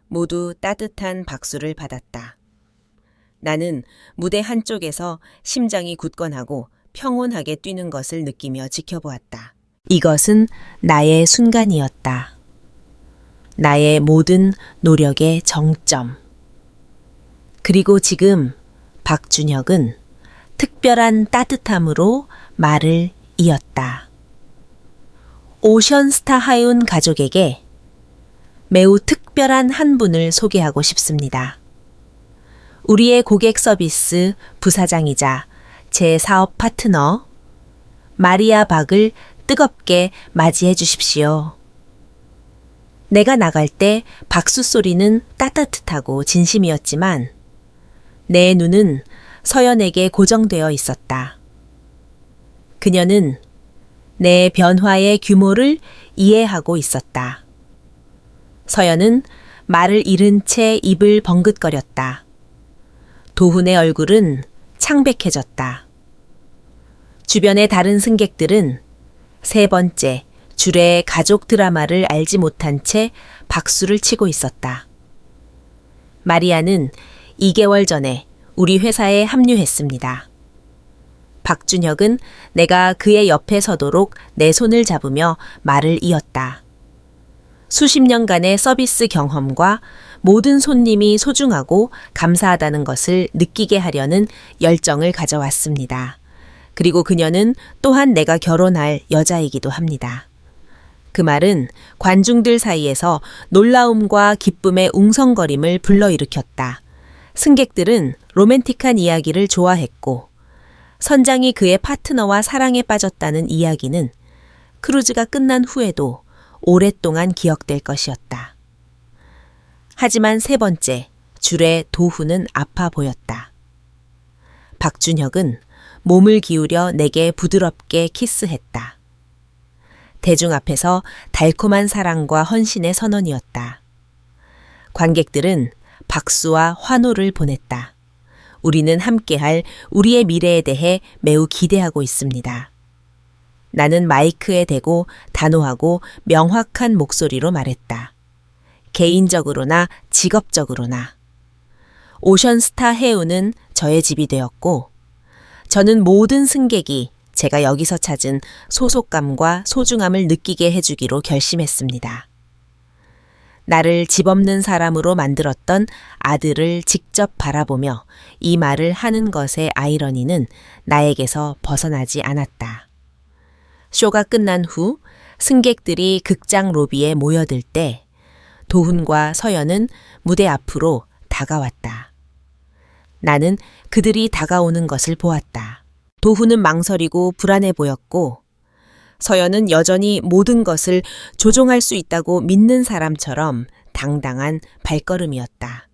모두 따뜻한 박수를 받았다. 나는 무대 한쪽에서 심장이 굳건하고 평온하게 뛰는 것을 느끼며 지켜보았다. 이것은 나의 순간이었다. 나의 모든 노력의 정점. 그리고 지금 박준혁은 특별한 따뜻함으로 말을 이었다. 오션스타 하이운 가족에게 매우 특별한 한 분을 소개하고 싶습니다. 우리의 고객 서비스 부사장이자 제 사업 파트너 마리아 박을 뜨겁게 맞이해 주십시오. 내가 나갈 때 박수 소리는 따뜻하고 진심이었지만 내 눈은 서연에게 고정되어 있었다. 그녀는 내 변화의 규모를 이해하고 있었다. 서연은 말을 잃은 채 입을 벙긋거렸다. 도훈의 얼굴은 창백해졌다. 주변의 다른 승객들은 3번째 줄의 가족 드라마를 알지 못한 채 박수를 치고 있었다. 마리아는 2개월 전에 우리 회사에 합류했습니다. 박준혁은 내가 그의 옆에 서도록 내 손을 잡으며 말을 이었다. 수십 년간의 서비스 경험과 모든 손님이 소중하고 감사하다는 것을 느끼게 하려는 열정을 가져왔습니다. 그리고 그녀는 또한 내가 결혼할 여자이기도 합니다. 그 말은 관중들 사이에서 놀라움과 기쁨의 웅성거림을 불러일으켰다. 승객들은 로맨틱한 이야기를 좋아했고 선장이 그의 파트너와 사랑에 빠졌다는 이야기는 크루즈가 끝난 후에도 오랫동안 기억될 것이었다. 하지만 3번째, 줄의 도훈은 아파 보였다. 박준혁은 몸을 기울여 내게 부드럽게 키스했다. 대중 앞에서 달콤한 사랑과 헌신의 선언이었다. 관객들은 박수와 환호를 보냈다. 우리는 함께할 우리의 미래에 대해 매우 기대하고 있습니다. 나는 마이크에 대고 단호하고 명확한 목소리로 말했다. 개인적으로나 직업적으로나. 오션스타 해운은 저의 집이 되었고 저는 모든 승객이 제가 여기서 찾은 소속감과 소중함을 느끼게 해주기로 결심했습니다. 나를 집 없는 사람으로 만들었던 아들을 직접 바라보며 이 말을 하는 것의 아이러니는 나에게서 벗어나지 않았다. 쇼가 끝난 후 승객들이 극장 로비에 모여들 때 도훈과 서연은 무대 앞으로 다가왔다. 나는 그들이 다가오는 것을 보았다. 도훈은 망설이고 불안해 보였고 서연은 여전히 모든 것을 조종할 수 있다고 믿는 사람처럼 당당한 발걸음이었다.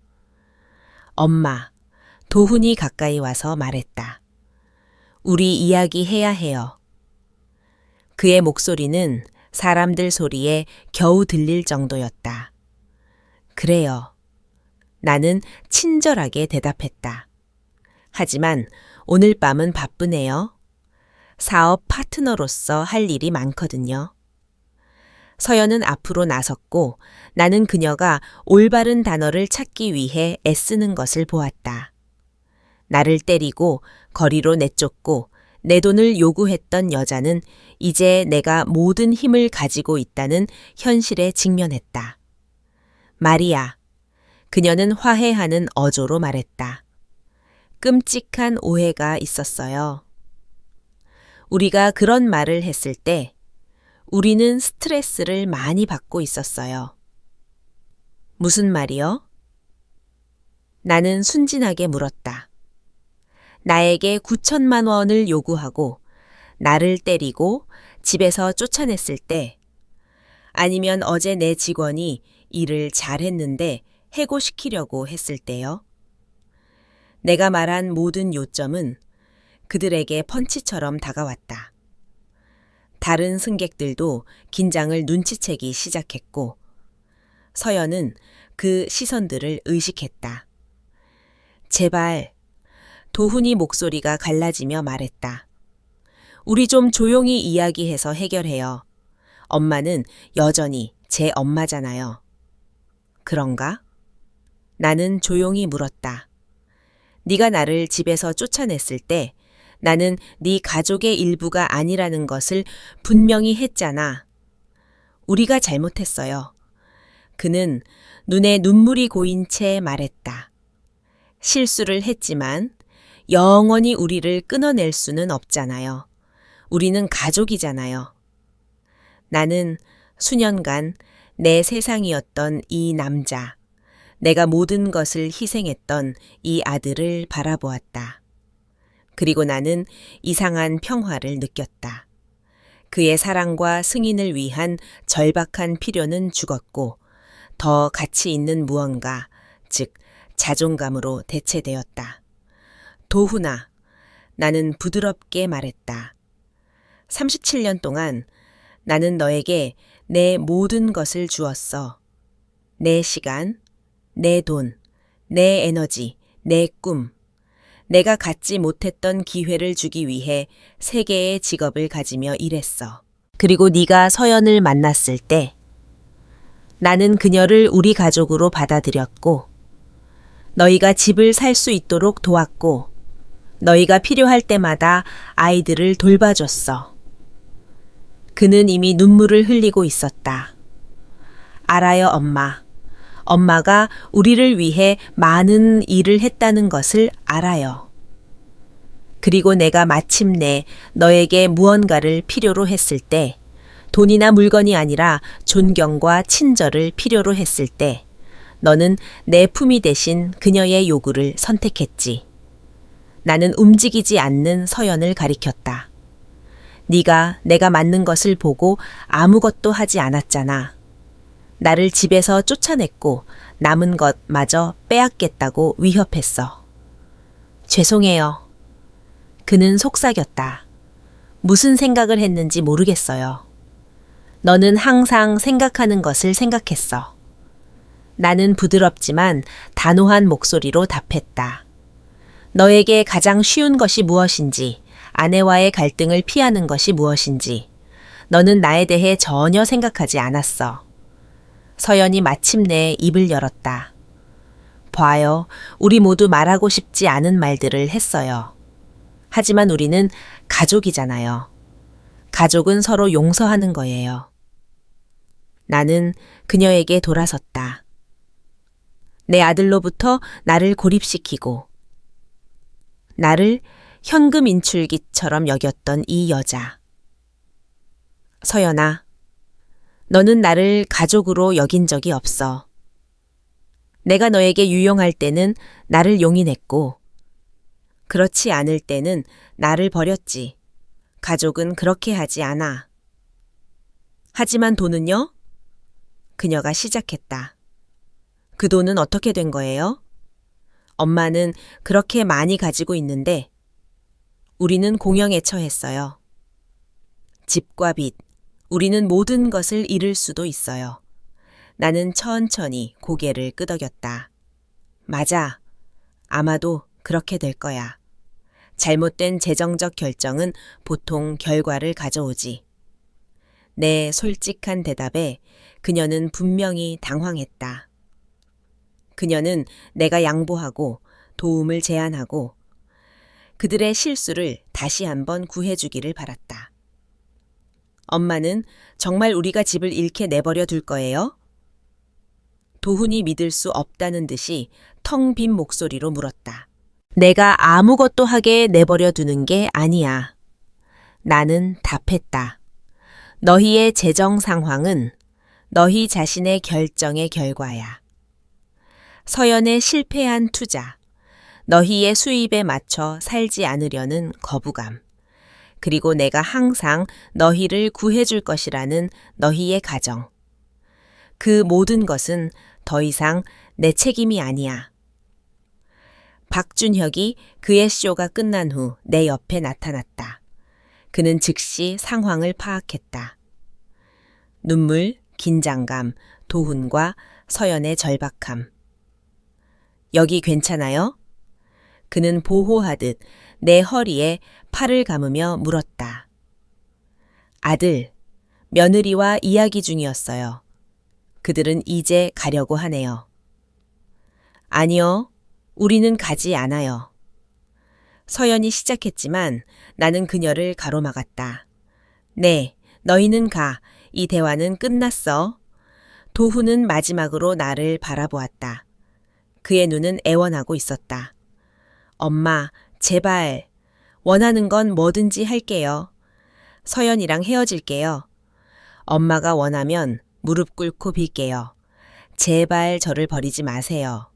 엄마, 도훈이 가까이 와서 말했다. 우리 이야기해야 해요. 그의 목소리는 사람들 소리에 겨우 들릴 정도였다. 그래요. 나는 친절하게 대답했다. 하지만 오늘 밤은 바쁘네요. 사업 파트너로서 할 일이 많거든요. 서연은 앞으로 나섰고 나는 그녀가 올바른 단어를 찾기 위해 애쓰는 것을 보았다. 나를 때리고 거리로 내쫓고 내 돈을 요구했던 여자는 이제 내가 모든 힘을 가지고 있다는 현실에 직면했다. 마리아, 그녀는 화해하는 어조로 말했다. 끔찍한 오해가 있었어요. 우리가 그런 말을 했을 때 우리는 스트레스를 많이 받고 있었어요. 무슨 말이요? 나는 순진하게 물었다. 나에게 9천만 원을 요구하고 나를 때리고 집에서 쫓아냈을 때, 아니면 어제 내 직원이 일을 잘했는데 해고시키려고 했을 때요. 내가 말한 모든 요점은 그들에게 펀치처럼 다가왔다. 다른 승객들도 긴장을 눈치채기 시작했고 서연은 그 시선들을 의식했다. 제발, 도훈이 목소리가 갈라지며 말했다. 우리 좀 조용히 이야기해서 해결해요. 엄마는 여전히 제 엄마잖아요. 그런가? 나는 조용히 물었다. 네가 나를 집에서 쫓아냈을 때 나는 네 가족의 일부가 아니라는 것을 분명히 했잖아. 우리가 잘못했어요. 그는 눈에 눈물이 고인 채 말했다. 실수를 했지만 영원히 우리를 끊어낼 수는 없잖아요. 우리는 가족이잖아요. 나는 수년간 내 세상이었던 이 남자, 내가 모든 것을 희생했던 이 아들을 바라보았다. 그리고 나는 이상한 평화를 느꼈다. 그의 사랑과 승인을 위한 절박한 필요는 죽었고 더 가치 있는 무언가, 즉 자존감으로 대체되었다. 도훈아, 나는 부드럽게 말했다. 37년 동안 나는 너에게 내 모든 것을 주었어. 내 시간, 내 돈, 내 에너지, 내 꿈. 내가 갖지 못했던 기회를 주기 위해 세 개의 직업을 가지며 일했어. 그리고 네가 서연을 만났을 때 나는 그녀를 우리 가족으로 받아들였고 너희가 집을 살 수 있도록 도왔고 너희가 필요할 때마다 아이들을 돌봐줬어. 그는 이미 눈물을 흘리고 있었다. 알아요, 엄마. 엄마가 우리를 위해 많은 일을 했다는 것을 알아요. 그리고 내가 마침내 너에게 무언가를 필요로 했을 때, 돈이나 물건이 아니라 존경과 친절을 필요로 했을 때, 너는 내 품위 대신 그녀의 요구를 선택했지. 나는 움직이지 않는 서연을 가리켰다. 네가 내가 맞는 것을 보고 아무것도 하지 않았잖아. 나를 집에서 쫓아냈고 남은 것마저 빼앗겠다고 위협했어. 죄송해요. 그는 속삭였다. 무슨 생각을 했는지 모르겠어요. 너는 항상 생각하는 것을 생각했어. 나는 부드럽지만 단호한 목소리로 답했다. 너에게 가장 쉬운 것이 무엇인지, 아내와의 갈등을 피하는 것이 무엇인지, 너는 나에 대해 전혀 생각하지 않았어. 서연이 마침내 입을 열었다. 봐요, 우리 모두 말하고 싶지 않은 말들을 했어요. 하지만 우리는 가족이잖아요. 가족은 서로 용서하는 거예요. 나는 그녀에게 돌아섰다. 내 아들로부터 나를 고립시키고 나를 현금 인출기처럼 여겼던 이 여자. 서연아, 너는 나를 가족으로 여긴 적이 없어. 내가 너에게 유용할 때는 나를 용인했고, 그렇지 않을 때는 나를 버렸지. 가족은 그렇게 하지 않아. 하지만 돈은요? 그녀가 시작했다. 그 돈은 어떻게 된 거예요? 엄마는 그렇게 많이 가지고 있는데 우리는 공영에 처했어요. 집과 빚, 우리는 모든 것을 잃을 수도 있어요. 나는 천천히 고개를 끄덕였다. 맞아. 아마도 그렇게 될 거야. 잘못된 재정적 결정은 보통 결과를 가져오지. 내 솔직한 대답에 그녀는 분명히 당황했다. 그녀는 내가 양보하고 도움을 제안하고 그들의 실수를 다시 한번 구해주기를 바랐다. 엄마는 정말 우리가 집을 잃게 내버려 둘 거예요? 도훈이 믿을 수 없다는 듯이 텅 빈 목소리로 물었다. 내가 아무것도 하게 내버려 두는 게 아니야. 나는 답했다. 너희의 재정 상황은 너희 자신의 결정의 결과야. 서연의 실패한 투자, 너희의 수입에 맞춰 살지 않으려는 거부감, 그리고 내가 항상 너희를 구해줄 것이라는 너희의 가정. 그 모든 것은 더 이상 내 책임이 아니야. 박준혁이 그의 쇼가 끝난 후 내 옆에 나타났다. 그는 즉시 상황을 파악했다. 눈물, 긴장감, 도훈과 서연의 절박함. 여기 괜찮아요? 그는 보호하듯 내 허리에 팔을 감으며 물었다. 아들, 며느리와 이야기 중이었어요. 그들은 이제 가려고 하네요. 아니요, 우리는 가지 않아요. 서연이 시작했지만 나는 그녀를 가로막았다. 네, 너희는 가. 이 대화는 끝났어. 도훈은 마지막으로 나를 바라보았다. 그의 눈은 애원하고 있었다. 엄마, 제발. 원하는 건 뭐든지 할게요. 서연이랑 헤어질게요. 엄마가 원하면 무릎 꿇고 빌게요. 제발 저를 버리지 마세요.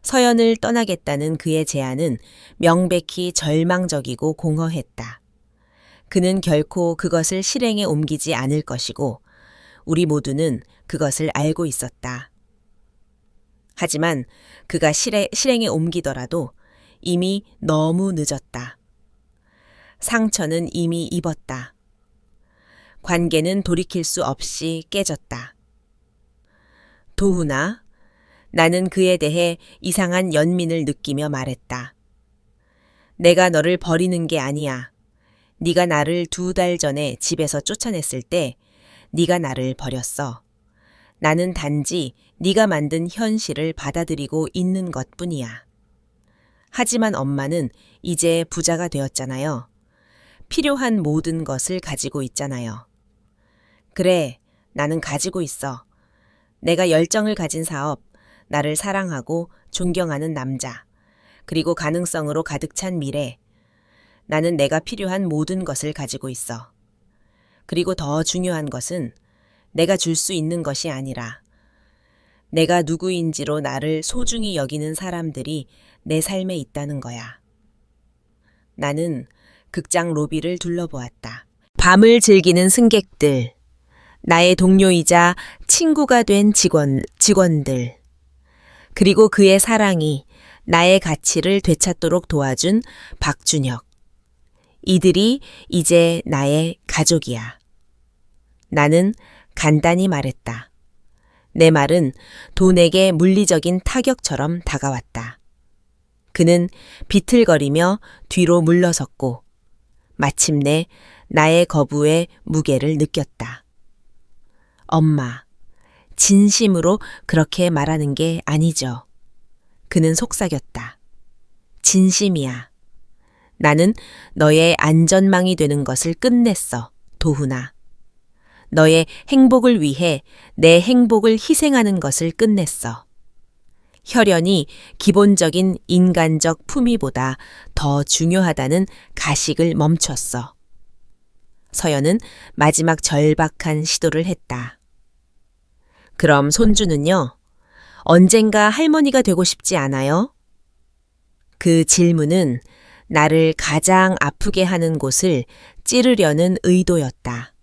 서연을 떠나겠다는 그의 제안은 명백히 절망적이고 공허했다. 그는 결코 그것을 실행에 옮기지 않을 것이고 우리 모두는 그것을 알고 있었다. 하지만 그가 실행에 옮기더라도 이미 너무 늦었다. 상처는 이미 입었다. 관계는 돌이킬 수 없이 깨졌다. 도훈아, 나는 그에 대해 이상한 연민을 느끼며 말했다. 내가 너를 버리는 게 아니야. 네가 나를 2달 전에 집에서 쫓아냈을 때 네가 나를 버렸어. 나는 단지 네가 만든 현실을 받아들이고 있는 것뿐이야. 하지만 엄마는 이제 부자가 되었잖아요. 필요한 모든 것을 가지고 있잖아요. 그래, 나는 가지고 있어. 내가 열정을 가진 사업, 나를 사랑하고 존경하는 남자, 그리고 가능성으로 가득 찬 미래. 나는 내가 필요한 모든 것을 가지고 있어. 그리고 더 중요한 것은 내가 줄 수 있는 것이 아니라 내가 누구인지로 나를 소중히 여기는 사람들이 내 삶에 있다는 거야. 나는 극장 로비를 둘러보았다. 밤을 즐기는 승객들, 나의 동료이자 친구가 된 직원들, 그리고 그의 사랑이 나의 가치를 되찾도록 도와준 박준혁. 이들이 이제 나의 가족이야. 나는 간단히 말했다. 내 말은 돈에게 물리적인 타격처럼 다가왔다. 그는 비틀거리며 뒤로 물러섰고 마침내 나의 거부의 무게를 느꼈다. 엄마, 진심으로 그렇게 말하는 게 아니죠. 그는 속삭였다. 진심이야. 나는 너의 안전망이 되는 것을 끝냈어, 도훈아. 너의 행복을 위해 내 행복을 희생하는 것을 끝냈어. 혈연이 기본적인 인간적 품위보다 더 중요하다는 가식을 멈췄어. 서연은 마지막 절박한 시도를 했다. 그럼 손주는요? 언젠가 할머니가 되고 싶지 않아요? 그 질문은 나를 가장 아프게 하는 곳을 찌르려는 의도였다.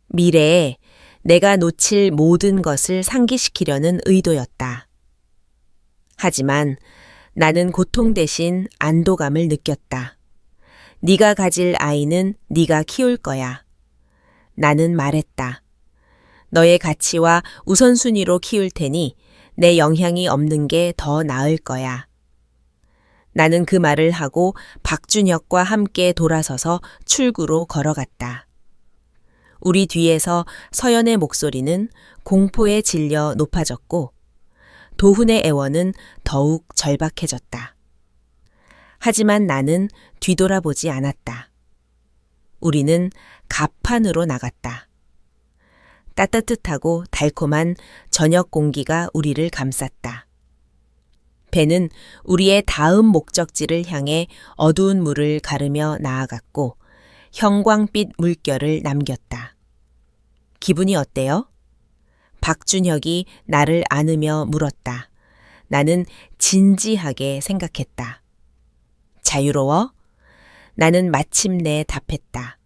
미래에 내가 놓칠 모든 것을 상기시키려는 의도였다. 하지만 나는 고통 대신 안도감을 느꼈다. 네가 가질 아이는 네가 키울 거야. 나는 말했다. 너의 가치와 우선순위로 키울 테니 내 영향이 없는 게 더 나을 거야. 나는 그 말을 하고 박준혁과 함께 돌아서서 출구로 걸어갔다. 우리 뒤에서 서연의 목소리는 공포에 질려 높아졌고 도훈의 애원은 더욱 절박해졌다. 하지만 나는 뒤돌아보지 않았다. 우리는 갑판으로 나갔다. 따뜻하고 달콤한 저녁 공기가 우리를 감쌌다. 배는 우리의 다음 목적지를 향해 어두운 물을 가르며 나아갔고 형광빛 물결을 남겼다. 기분이 어때요? 박준혁이 나를 안으며 물었다. 나는 진지하게 생각했다. 자유로워? 나는 마침내 답했다.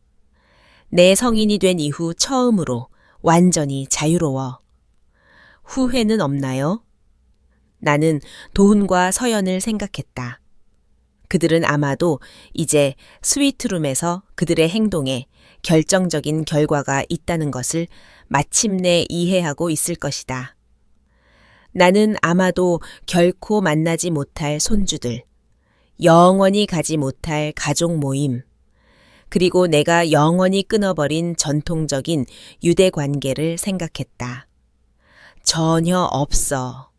내 성인이 된 이후 처음으로 완전히 자유로워. 후회는 없나요? 나는 도훈과 서연을 생각했다. 그들은 아마도 이제 스위트룸에서 그들의 행동에 결정적인 결과가 있다는 것을 마침내 이해하고 있을 것이다. 나는 아마도 결코 만나지 못할 손주들, 영원히 가지 못할 가족 모임, 그리고 내가 영원히 끊어버린 전통적인 유대 관계를 생각했다. 전혀 없어.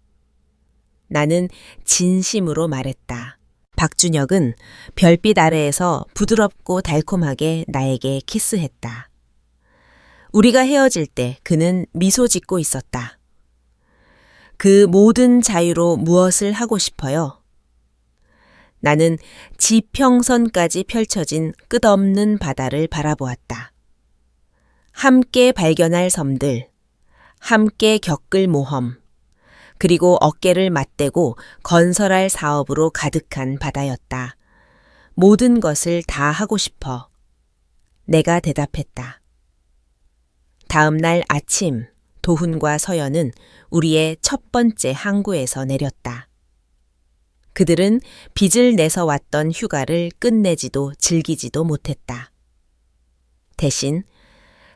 나는 진심으로 말했다. 박준혁은 별빛 아래에서 부드럽고 달콤하게 나에게 키스했다. 우리가 헤어질 때 그는 미소 짓고 있었다. 그 모든 자유로 무엇을 하고 싶어요? 나는 지평선까지 펼쳐진 끝없는 바다를 바라보았다. 함께 발견할 섬들, 함께 겪을 모험, 그리고 어깨를 맞대고 건설할 사업으로 가득한 바다였다. 모든 것을 다 하고 싶어. 내가 대답했다. 다음 날 아침, 도훈과 서연은 우리의 첫 번째 항구에서 내렸다. 그들은 빚을 내서 왔던 휴가를 끝내지도 즐기지도 못했다. 대신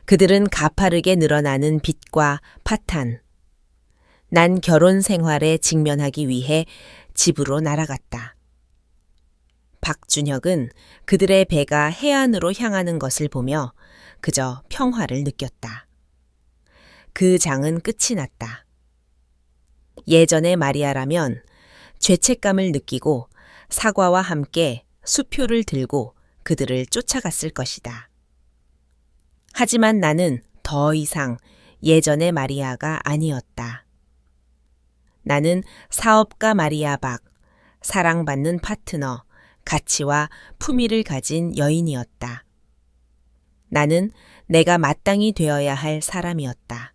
그들은 가파르게 늘어나는 빚과 파탄, 난 결혼 생활에 직면하기 위해 집으로 날아갔다. 박준혁은 그들의 배가 해안으로 향하는 것을 보며 그저 평화를 느꼈다. 그 장은 끝이 났다. 예전의 마리아라면 죄책감을 느끼고 사과와 함께 수표를 들고 그들을 쫓아갔을 것이다. 하지만 나는 더 이상 예전의 마리아가 아니었다. 나는 사업가 마리아 박, 사랑받는 파트너, 가치와 품위를 가진 여인이었다. 나는 내가 마땅히 되어야 할 사람이었다.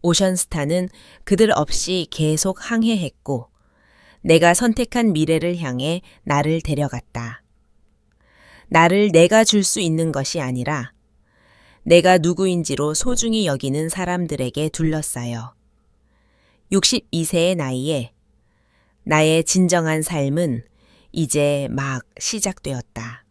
오션스타는 그들 없이 계속 항해했고 내가 선택한 미래를 향해 나를 데려갔다. 나를 내가 줄 수 있는 것이 아니라 내가 누구인지로 소중히 여기는 사람들에게 둘러싸여 62세의 나이에 나의 진정한 삶은 이제 막 시작되었다.